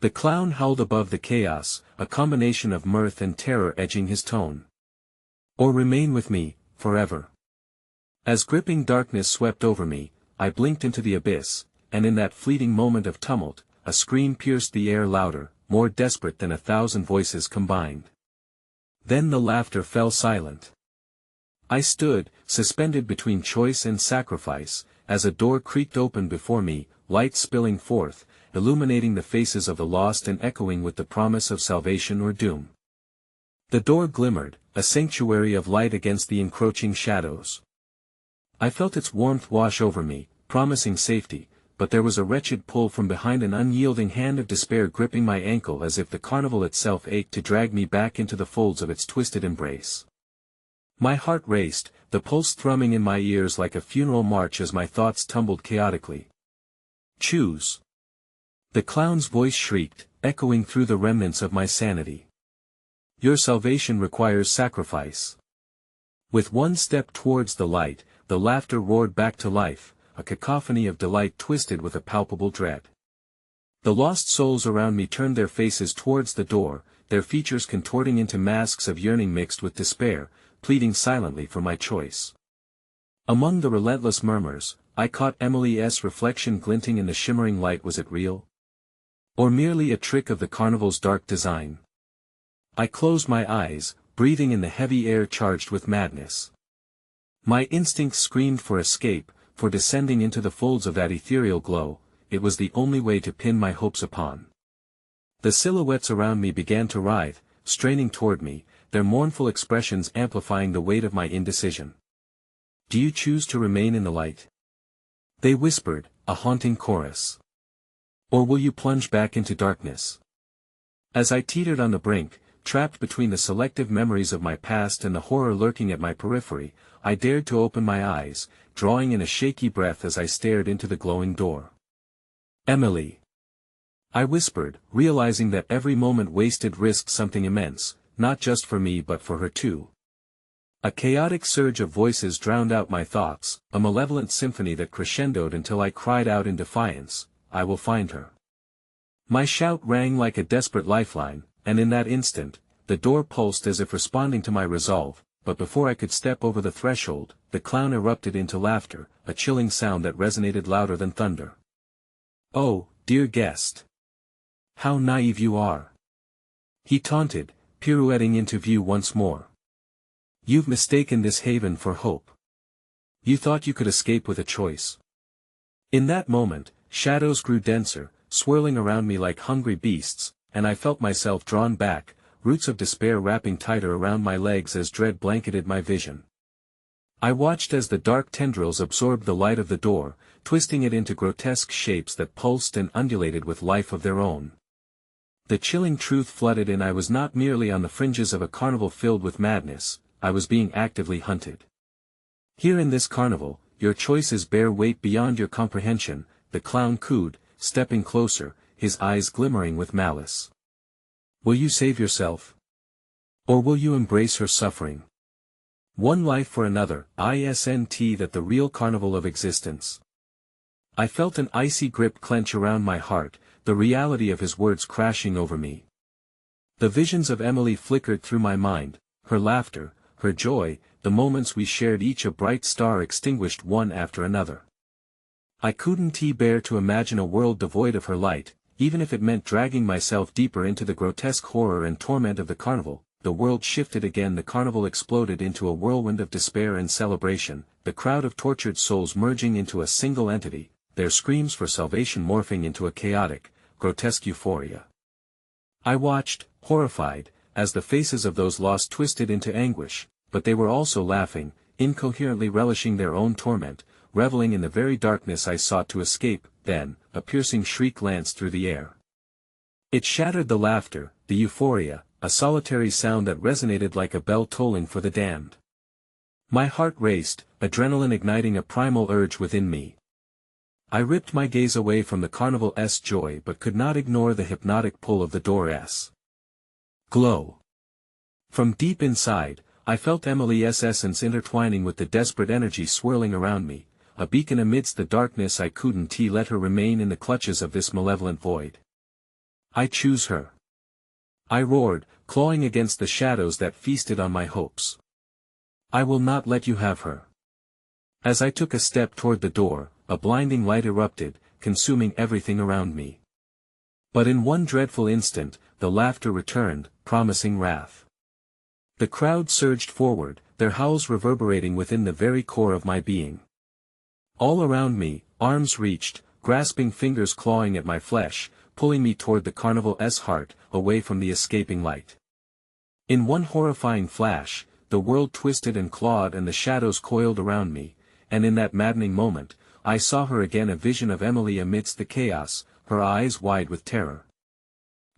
The clown howled above the chaos, a combination of mirth and terror edging his tone. "Or remain with me, forever." As gripping darkness swept over me, I blinked into the abyss, and in that fleeting moment of tumult, a scream pierced the air louder, more desperate than 1,000 voices combined. Then the laughter fell silent. I stood, suspended between choice and sacrifice, as a door creaked open before me, light spilling forth, illuminating the faces of the lost and echoing with the promise of salvation or doom. The door glimmered, a sanctuary of light against the encroaching shadows. I felt its warmth wash over me, promising safety, but there was a wretched pull from behind, an unyielding hand of despair gripping my ankle as if the carnival itself ached to drag me back into the folds of its twisted embrace. My heart raced, the pulse thrumming in my ears like a funeral march as my thoughts tumbled chaotically. Choose. The clown's voice shrieked, echoing through the remnants of my sanity. Your salvation requires sacrifice. With one step towards the light, the laughter roared back to life, a cacophony of delight twisted with a palpable dread. The lost souls around me turned their faces towards the door, their features contorting into masks of yearning mixed with despair, pleading silently for my choice. Among the relentless murmurs, I caught Emily's reflection glinting in the shimmering light. Was it real? Or merely a trick of the carnival's dark design? I closed my eyes, breathing in the heavy air charged with madness. My instincts screamed for escape, for descending into the folds of that ethereal glow. It was the only way to pin my hopes upon. The silhouettes around me began to writhe, straining toward me, their mournful expressions amplifying the weight of my indecision. Do you choose to remain in the light? They whispered, a haunting chorus. Or will you plunge back into darkness? As I teetered on the brink, trapped between the selective memories of my past and the horror lurking at my periphery, I dared to open my eyes, drawing in a shaky breath as I stared into the glowing door. Emily. I whispered, realizing that every moment wasted risked something immense, not just for me but for her too. A chaotic surge of voices drowned out my thoughts, a malevolent symphony that crescendoed until I cried out in defiance, I will find her. My shout rang like a desperate lifeline, and in that instant, the door pulsed as if responding to my resolve, but before I could step over the threshold, the clown erupted into laughter, a chilling sound that resonated louder than thunder. Oh, dear guest! How naive you are! He taunted, pirouetting into view once more. You've mistaken this haven for hope. You thought you could escape with a choice. In that moment, shadows grew denser, swirling around me like hungry beasts, and I felt myself drawn back, roots of despair wrapping tighter around my legs as dread blanketed my vision. I watched as the dark tendrils absorbed the light of the door, twisting it into grotesque shapes that pulsed and undulated with life of their own. The chilling truth flooded in. I was not merely on the fringes of a carnival filled with madness, I was being actively hunted. Here in this carnival, your choices bear weight beyond your comprehension, the clown cooed, stepping closer, his eyes glimmering with malice. Will you save yourself? Or will you embrace her suffering? One life for another, isn't that the real carnival of existence? I felt an icy grip clench around my heart, the reality of his words crashing over me. The visions of Emily flickered through my mind, her laughter, her joy, the moments we shared, each a bright star extinguished one after another. I couldn't bear to imagine a world devoid of her light, even if it meant dragging myself deeper into the grotesque horror and torment of the carnival. The world shifted again. The carnival exploded into a whirlwind of despair and celebration, the crowd of tortured souls merging into a single entity, their screams for salvation morphing into a chaotic, grotesque euphoria. I watched, horrified, as the faces of those lost twisted into anguish, but they were also laughing, incoherently relishing their own torment, reveling in the very darkness I sought to escape. Then, a piercing shriek lanced through the air. It shattered the laughter, the euphoria, a solitary sound that resonated like a bell tolling for the damned. My heart raced, adrenaline igniting a primal urge within me. I ripped my gaze away from the carnival's joy but could not ignore the hypnotic pull of the door's glow. From deep inside, I felt Emily's essence intertwining with the desperate energy swirling around me, a beacon amidst the darkness. I couldn't let her remain in the clutches of this malevolent void. I choose her. I roared, clawing against the shadows that feasted on my hopes. I will not let you have her. As I took a step toward the door, a blinding light erupted, consuming everything around me. But in one dreadful instant, the laughter returned, promising wrath. The crowd surged forward, their howls reverberating within the very core of my being. All around me, arms reached, grasping fingers clawing at my flesh, pulling me toward the Carnival's heart, away from the escaping light. In one horrifying flash, the world twisted and clawed and the shadows coiled around me, and in that maddening moment, I saw her again, a vision of Emily amidst the chaos, her eyes wide with terror.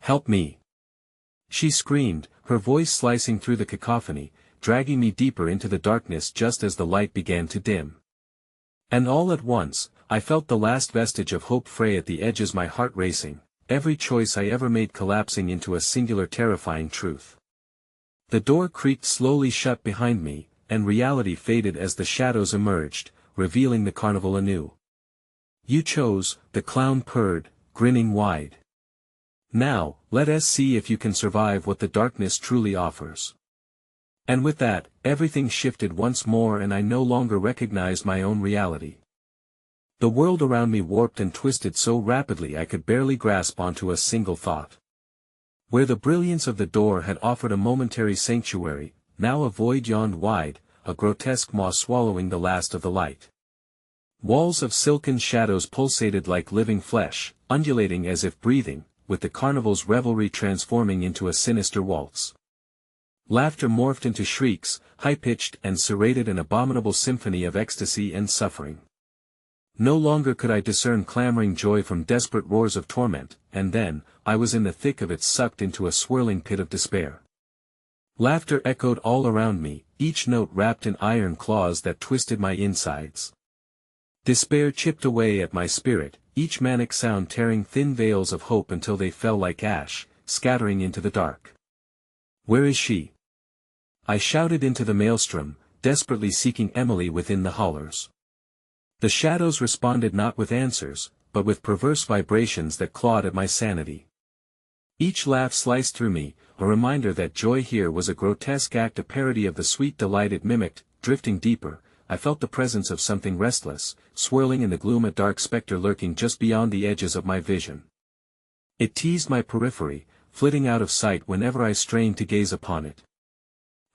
"Help me!" she screamed, her voice slicing through the cacophony, dragging me deeper into the darkness just as the light began to dim. And all at once, I felt the last vestige of hope fray at the edges, my heart racing, every choice I ever made collapsing into a singular terrifying truth. The door creaked slowly shut behind me, and reality faded as the shadows emerged, revealing the carnival anew. "You chose," the clown purred, grinning wide. "Now, let us see if you can survive what the darkness truly offers." And with that, everything shifted once more and I no longer recognized my own reality. The world around me warped and twisted so rapidly I could barely grasp onto a single thought. Where the brilliance of the door had offered a momentary sanctuary, now a void yawned wide, a grotesque maw swallowing the last of the light. Walls of silken shadows pulsated like living flesh, undulating as if breathing, with the carnival's revelry transforming into a sinister waltz. Laughter morphed into shrieks, high-pitched and serrated, an abominable symphony of ecstasy and suffering. No longer could I discern clamoring joy from desperate roars of torment, and then, I was in the thick of it, sucked into a swirling pit of despair. Laughter echoed all around me, each note wrapped in iron claws that twisted my insides. Despair chipped away at my spirit, each manic sound tearing thin veils of hope until they fell like ash, scattering into the dark. "Where is she?" I shouted into the maelstrom, desperately seeking Emily within the hollers. The shadows responded not with answers, but with perverse vibrations that clawed at my sanity. Each laugh sliced through me, a reminder that joy here was a grotesque act, a parody of the sweet delight it mimicked. Drifting deeper, I felt the presence of something restless, swirling in the gloom, a dark specter lurking just beyond the edges of my vision. It teased my periphery, flitting out of sight whenever I strained to gaze upon it.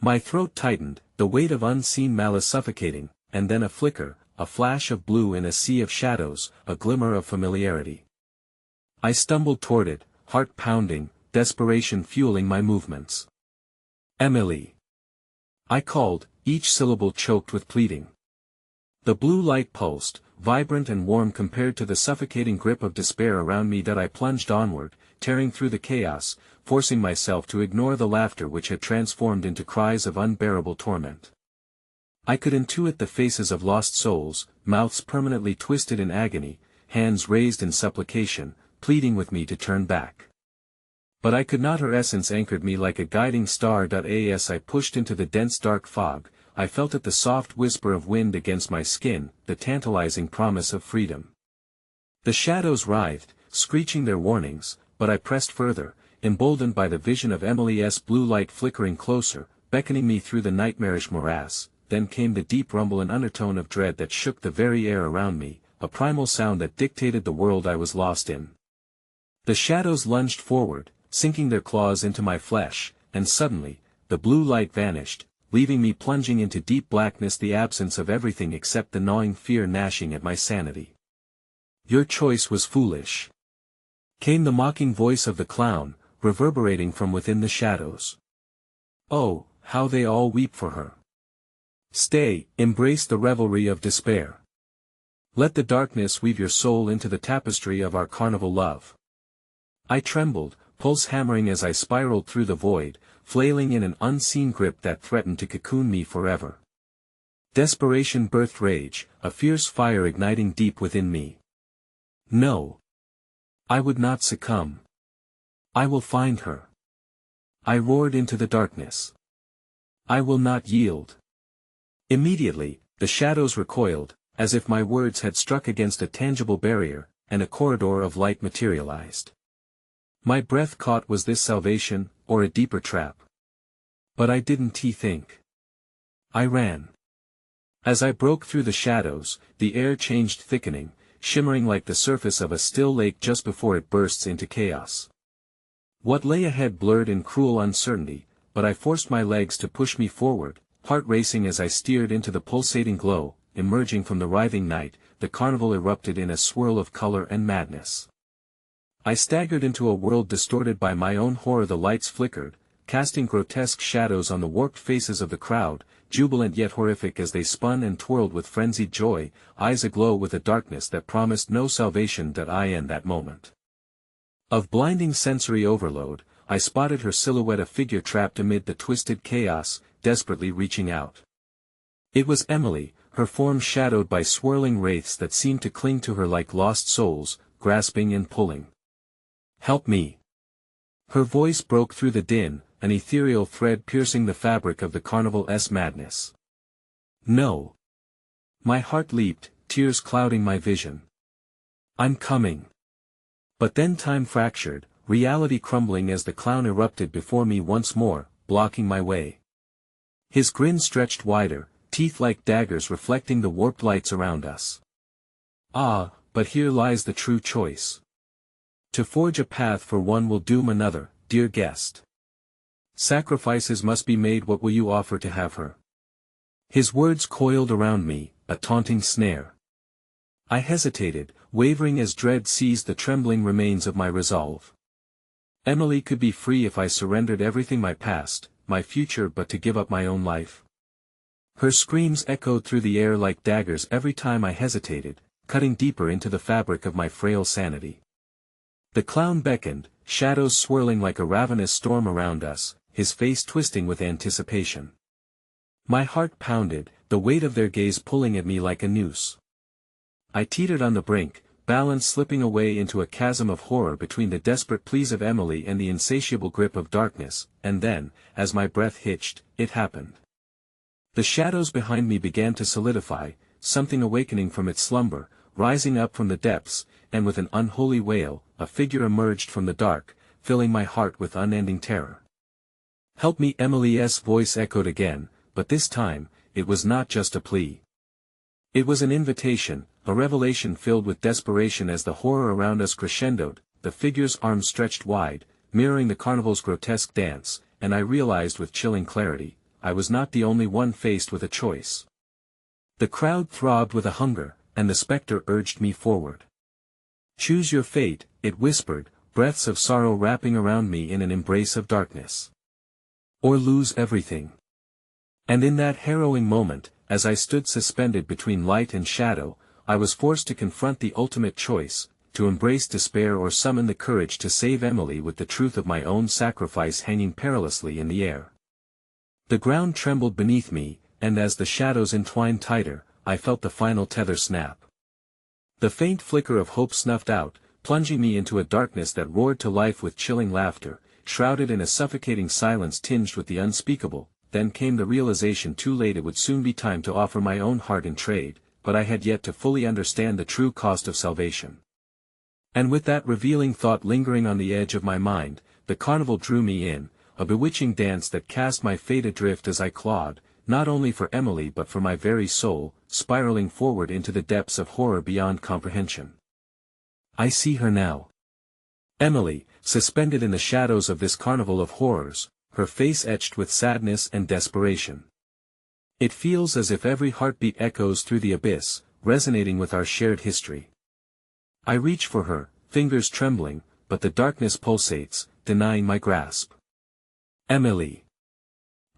My throat tightened, the weight of unseen malice suffocating, and then a flicker, a flash of blue in a sea of shadows, a glimmer of familiarity. I stumbled toward it, heart pounding, desperation fueling my movements. "Emily!" I called, each syllable choked with pleading. The blue light pulsed, vibrant and warm compared to the suffocating grip of despair around me that I plunged onward, tearing through the chaos, forcing myself to ignore the laughter which had transformed into cries of unbearable torment. I could intuit the faces of lost souls, mouths permanently twisted in agony, hands raised in supplication, pleading with me to turn back. But I could not. Her essence anchored me like a guiding star. As I pushed into the dense dark fog, I felt it, the soft whisper of wind against my skin, the tantalizing promise of freedom. The shadows writhed, screeching their warnings, but I pressed further, emboldened by the vision of Emily's blue light flickering closer, beckoning me through the nightmarish morass. Then came the deep rumble, an undertone of dread that shook the very air around me, a primal sound that dictated the world I was lost in. The shadows lunged forward, sinking their claws into my flesh, and suddenly, the blue light vanished, leaving me plunging into deep blackness, the absence of everything except the gnawing fear gnashing at my sanity. "Your choice was foolish," came the mocking voice of the clown, reverberating from within the shadows. "Oh, how they all weep for her! Stay, embrace the revelry of despair. Let the darkness weave your soul into the tapestry of our carnival love." I trembled, pulse hammering as I spiraled through the void, flailing in an unseen grip that threatened to cocoon me forever. Desperation birthed rage, a fierce fire igniting deep within me. No. I would not succumb. I will find her. I roared into the darkness. I will not yield. Immediately, the shadows recoiled, as if my words had struck against a tangible barrier, and a corridor of light materialized. My breath caught. Was this salvation, or a deeper trap? But I didn't think. I ran. As I broke through the shadows, the air changed, thickening, shimmering like the surface of a still lake just before it bursts into chaos. What lay ahead blurred in cruel uncertainty, but I forced my legs to push me forward, heart racing as I steered into the pulsating glow. Emerging from the writhing night, the carnival erupted in a swirl of color and madness. I staggered into a world distorted by my own horror. The lights flickered, casting grotesque shadows on the warped faces of the crowd, jubilant yet horrific as they spun and twirled with frenzied joy, eyes aglow with a darkness that promised no salvation. In that moment of blinding sensory overload, I spotted her silhouette, a figure trapped amid the twisted chaos, desperately reaching out. It was Emily, her form shadowed by swirling wraiths that seemed to cling to her like lost souls, grasping and pulling. "Help me!" Her voice broke through the din, an ethereal thread piercing the fabric of the carnival's madness. "No!" My heart leaped, tears clouding my vision. "I'm coming!" But then time fractured, reality crumbling as the clown erupted before me once more, blocking my way. His grin stretched wider, teeth like daggers reflecting the warped lights around us. Ah, but here lies the true choice. To forge a path for one will doom another, dear guest. Sacrifices must be made. What will you offer to have her? His words coiled around me, a taunting snare. I hesitated, wavering as dread seized the trembling remains of my resolve. Emily could be free if I surrendered everything, my past, my future, but to give up my own life. Her screams echoed through the air like daggers every time I hesitated, cutting deeper into the fabric of my frail sanity. The clown beckoned, shadows swirling like a ravenous storm around us, his face twisting with anticipation. My heart pounded, the weight of their gaze pulling at me like a noose. I teetered on the brink, balance slipping away into a chasm of horror between the desperate pleas of Emily and the insatiable grip of darkness, and then, as my breath hitched, it happened. The shadows behind me began to solidify, something awakening from its slumber, rising up from the depths, and with an unholy wail, a figure emerged from the dark, filling my heart with unending terror. "Help me!" Emily's voice echoed again, but this time, it was not just a plea. It was an invitation, a revelation filled with desperation. As the horror around us crescendoed, the figure's arms stretched wide, mirroring the carnival's grotesque dance, and I realized with chilling clarity, I was not the only one faced with a choice. The crowd throbbed with a hunger, and the specter urged me forward. "Choose your fate," it whispered, breaths of sorrow wrapping around me in an embrace of darkness. "Or lose everything." And in that harrowing moment, as I stood suspended between light and shadow, I was forced to confront the ultimate choice, to embrace despair or summon the courage to save Emily, with the truth of my own sacrifice hanging perilously in the air. The ground trembled beneath me, and as the shadows entwined tighter, I felt the final tether snap. The faint flicker of hope snuffed out, plunging me into a darkness that roared to life with chilling laughter, shrouded in a suffocating silence tinged with the unspeakable. Then came the realization, too late. It would soon be time to offer my own heart in trade, but I had yet to fully understand the true cost of salvation. And with that revealing thought lingering on the edge of my mind, the carnival drew me in, a bewitching dance that cast my fate adrift as I clawed, not only for Emily but for my very soul, spiraling forward into the depths of horror beyond comprehension. I see her now. Emily, suspended in the shadows of this carnival of horrors, her face etched with sadness and desperation. It feels as if every heartbeat echoes through the abyss, resonating with our shared history. I reach for her, fingers trembling, but the darkness pulsates, denying my grasp. "Emily!"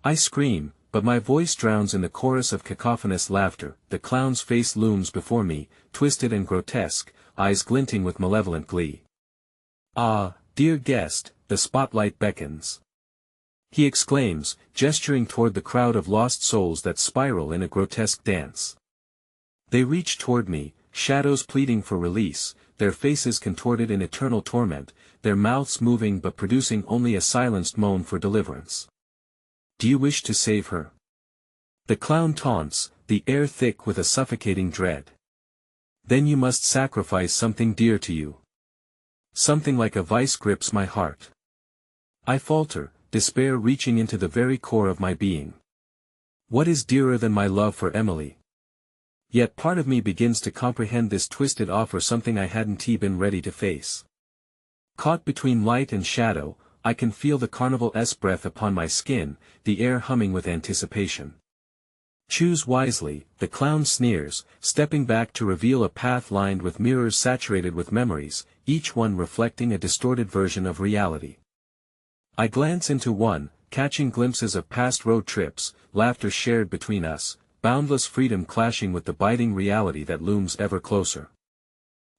I scream, but my voice drowns in the chorus of cacophonous laughter. The clown's face looms before me, twisted and grotesque, eyes glinting with malevolent glee. "Ah, dear guest," the spotlight beckons. He exclaims, gesturing toward the crowd of lost souls that spiral in a grotesque dance. They reach toward me, shadows pleading for release, their faces contorted in eternal torment, their mouths moving but producing only a silenced moan for deliverance. "Do you wish to save her?" The clown taunts, the air thick with a suffocating dread. "Then you must sacrifice something dear to you." Something like a vice grips my heart. I falter, despair reaching into the very core of my being. What is dearer than my love for Emily? Yet part of me begins to comprehend this twisted offer something I hadn't been ready to face. Caught between light and shadow, I can feel the carnival's breath upon my skin, the air humming with anticipation. Choose wisely, the clown sneers, stepping back to reveal a path lined with mirrors saturated with memories, each one reflecting a distorted version of reality. I glance into one, catching glimpses of past road trips, laughter shared between us, boundless freedom clashing with the biting reality that looms ever closer.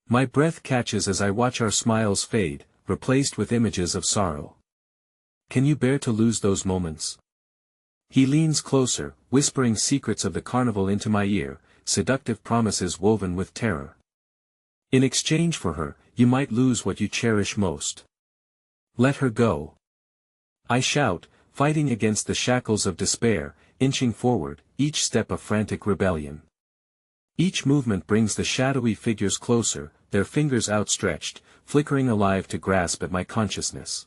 My breath catches as I watch our smiles fade, replaced with images of sorrow. Can you bear to lose those moments? He leans closer, whispering secrets of the carnival into my ear, seductive promises woven with terror. In exchange for her, you might lose what you cherish most. Let her go. I shout, fighting against the shackles of despair, inching forward, each step a frantic rebellion. Each movement brings the shadowy figures closer, their fingers outstretched, flickering alive to grasp at my consciousness.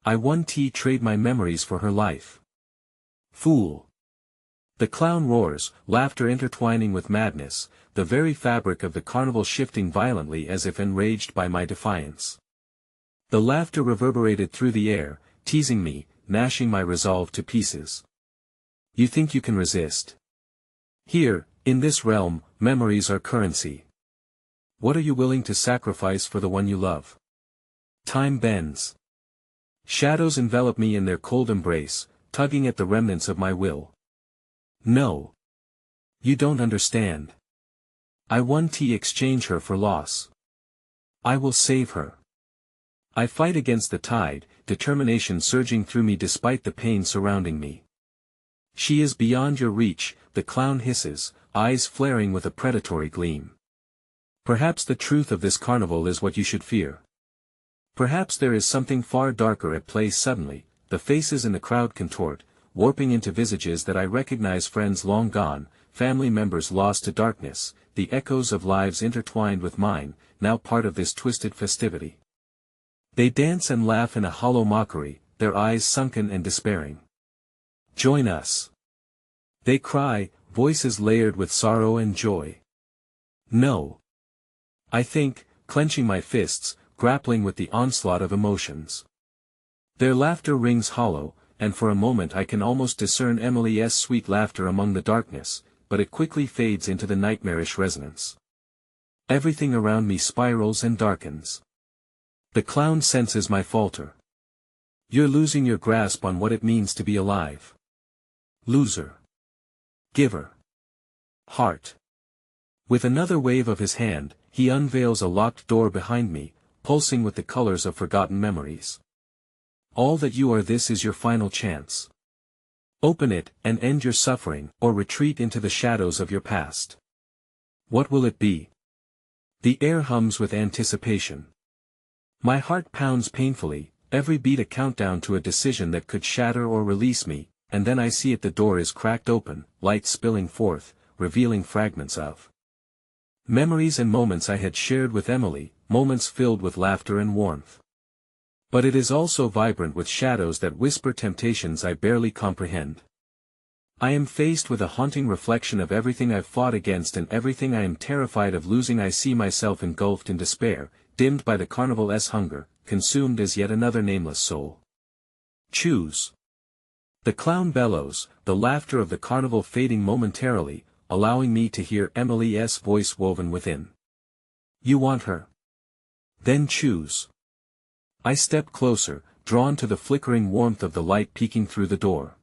I trade my memories for her life. Fool! The clown roars, laughter intertwining with madness, the very fabric of the carnival shifting violently as if enraged by my defiance. The laughter reverberated through the air, teasing me, gnashing my resolve to pieces. You think you can resist? Here, in this realm, memories are currency. What are you willing to sacrifice for the one you love? Time bends. Shadows envelop me in their cold embrace, tugging at the remnants of my will. No. You don't understand. I exchange her for loss. I will save her. I fight against the tide, determination surging through me despite the pain surrounding me. She is beyond your reach, the clown hisses, eyes flaring with a predatory gleam. Perhaps the truth of this carnival is what you should fear. Perhaps there is something far darker at play. Suddenly, the faces in the crowd contort, warping into visages that I recognize, friends long gone, family members lost to darkness, the echoes of lives intertwined with mine, now part of this twisted festivity. They dance and laugh in a hollow mockery, their eyes sunken and despairing. Join us! They cry, voices layered with sorrow and joy. No! I think, clenching my fists, grappling with the onslaught of emotions. Their laughter rings hollow, and for a moment I can almost discern Emily's sweet laughter among the darkness, but it quickly fades into the nightmarish resonance. Everything around me spirals and darkens. The clown senses my falter. You're losing your grasp on what it means to be alive. Loser. Giver. Heart. With another wave of his hand, he unveils a locked door behind me, pulsing with the colors of forgotten memories. All that you are, this is your final chance. Open it, and end your suffering, or retreat into the shadows of your past. What will it be? The air hums with anticipation. My heart pounds painfully, every beat a countdown to a decision that could shatter or release me, and then I see it, the door is cracked open, light spilling forth, revealing fragments of memories and moments I had shared with Emily, moments filled with laughter and warmth. But it is also vibrant with shadows that whisper temptations I barely comprehend. I am faced with a haunting reflection of everything I've fought against and everything I am terrified of losing. I see myself engulfed in despair, dimmed by the carnival's hunger, consumed as yet another nameless soul. Choose. The clown bellows, the laughter of the carnival fading momentarily, allowing me to hear Emily's voice woven within. You want her? Then choose. I step closer, drawn to the flickering warmth of the light peeking through the door.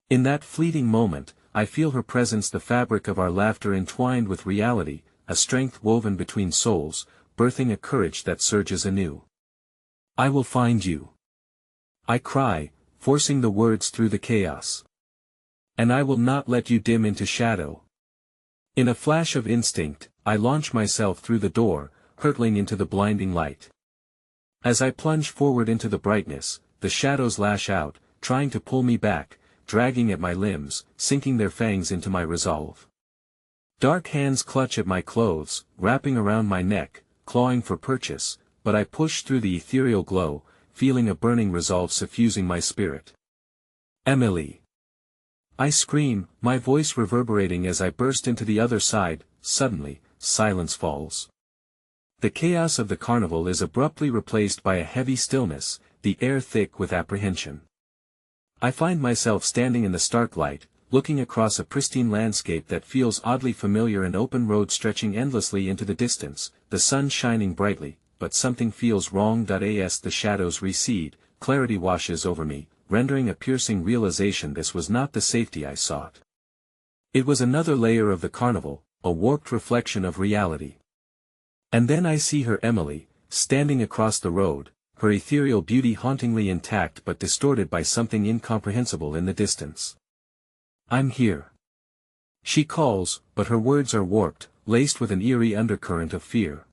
In that fleeting moment, I feel her presence, the fabric of our laughter entwined with reality, a strength woven between souls, birthing a courage that surges anew. I will find you. I cry, forcing the words through the chaos. And I will not let you dim into shadow. In a flash of instinct, I launch myself through the door, hurtling into the blinding light. As I plunge forward into the brightness, the shadows lash out, trying to pull me back, dragging at my limbs, sinking their fangs into my resolve. Dark hands clutch at my clothes, wrapping around my neck, clawing for purchase, but I push through the ethereal glow, feeling a burning resolve suffusing my spirit. Emily. I scream, my voice reverberating as I burst into the other side. Suddenly, silence falls. The chaos of the carnival is abruptly replaced by a heavy stillness, the air thick with apprehension. I find myself standing in the stark light, looking across a pristine landscape that feels oddly familiar, an open road stretching endlessly into the distance, the sun shining brightly, but something feels wrong. As the shadows recede, clarity washes over me, rendering a piercing realization this was not the safety I sought. It was another layer of the carnival, a warped reflection of reality. And then I see her, Emily, standing across the road, her ethereal beauty hauntingly intact but distorted by something incomprehensible in the distance. I'm here. She calls, but her words are warped, laced with an eerie undercurrent of fear.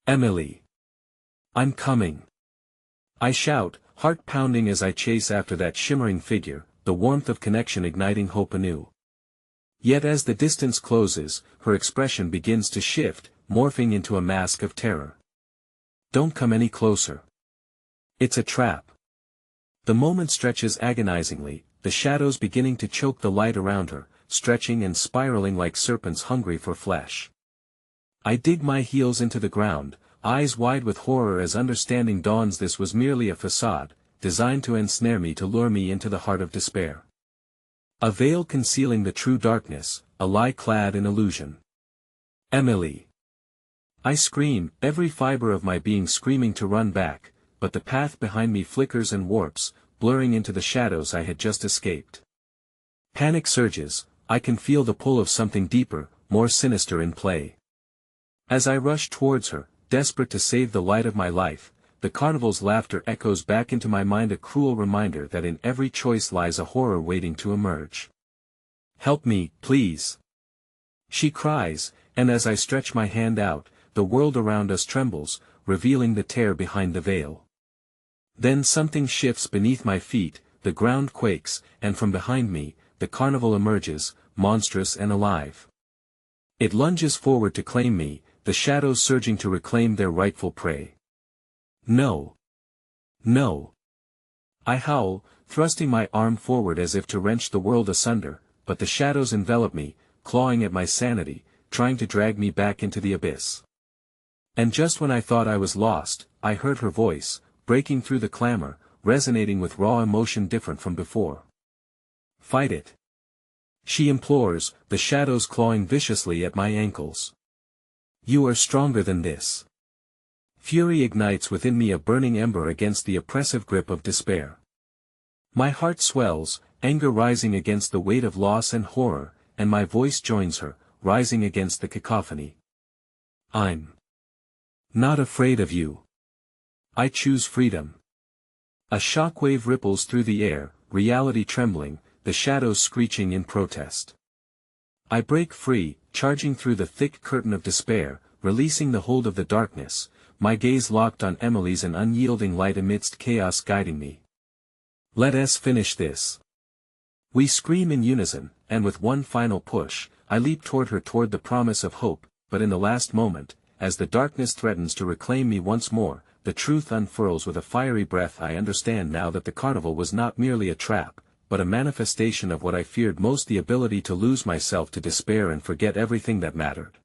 Emily. I'm coming. I shout, heart pounding as I chase after that shimmering figure, the warmth of connection igniting hope anew. Yet as the distance closes, her expression begins to shift, morphing into a mask of terror. Don't come any closer. It's a trap. The moment stretches agonizingly, the shadows beginning to choke the light around her, stretching and spiraling like serpents hungry for flesh. I dig my heels into the ground, eyes wide with horror as understanding dawns. This was merely a facade, designed to ensnare me, to lure me into the heart of despair. A veil concealing the true darkness, a lie clad in illusion. Emily. I scream, every fiber of my being screaming to run back, but the path behind me flickers and warps, blurring into the shadows I had just escaped. Panic surges, I can feel the pull of something deeper, more sinister in play. As I rush towards her, desperate to save the light of my life, the carnival's laughter echoes back into my mind, a cruel reminder that in every choice lies a horror waiting to emerge. Help me, please. She cries, and as I stretch my hand out, the world around us trembles, revealing the tear behind the veil. Then something shifts beneath my feet, the ground quakes, and from behind me, the carnival emerges, monstrous and alive. It lunges forward to claim me, the shadows surging to reclaim their rightful prey. No. No. I howl, thrusting my arm forward as if to wrench the world asunder, but the shadows envelop me, clawing at my sanity, trying to drag me back into the abyss. And just when I thought I was lost, I heard her voice, breaking through the clamor, resonating with raw emotion different from before. Fight it. She implores, the shadows clawing viciously at my ankles. You are stronger than this. Fury ignites within me, a burning ember against the oppressive grip of despair. My heart swells, anger rising against the weight of loss and horror, and my voice joins her, rising against the cacophony. I'm not afraid of you. I choose freedom. A shockwave ripples through the air, reality trembling, the shadows screeching in protest. I break free, charging through the thick curtain of despair, releasing the hold of the darkness, my gaze locked on Emily's, an unyielding light amidst chaos guiding me. Let us finish this. We scream in unison, and with one final push, I leap toward her, toward the promise of hope, but in the last moment, as the darkness threatens to reclaim me once more, the truth unfurls with a fiery breath. I understand now that the carnival was not merely a trap, but a manifestation of what I feared most, the ability to lose myself to despair and forget everything that mattered.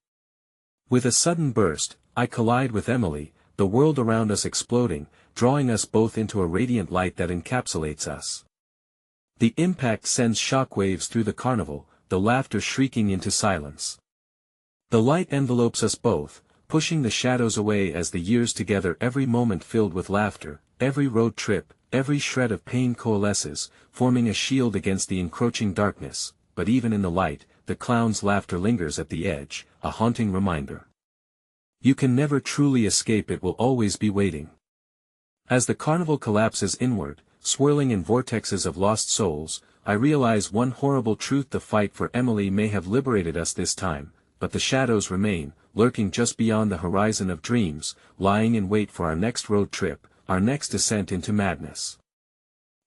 With a sudden burst, I collide with Emily, the world around us exploding, drawing us both into a radiant light that encapsulates us. The impact sends shockwaves through the carnival, the laughter shrieking into silence. The light envelopes us both, pushing the shadows away as the years together, every moment filled with laughter, every road trip, every shred of pain coalesces, forming a shield against the encroaching darkness, but even in the light, the clown's laughter lingers at the edge, a haunting reminder. You can never truly escape, it will always be waiting. As the carnival collapses inward, swirling in vortexes of lost souls, I realize one horrible truth: the fight for Emily may have liberated us this time, but the shadows remain, lurking just beyond the horizon of dreams, lying in wait for our next road trip, our next descent into madness.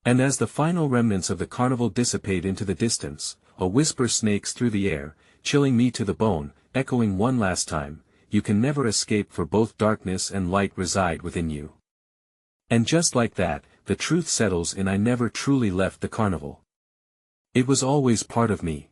And as the final remnants of the carnival dissipate into the distance, a whisper snakes through the air, chilling me to the bone, echoing one last time, you can never escape, for both darkness and light reside within you. And just like that, the truth settles in: I never truly left the carnival. It was always part of me.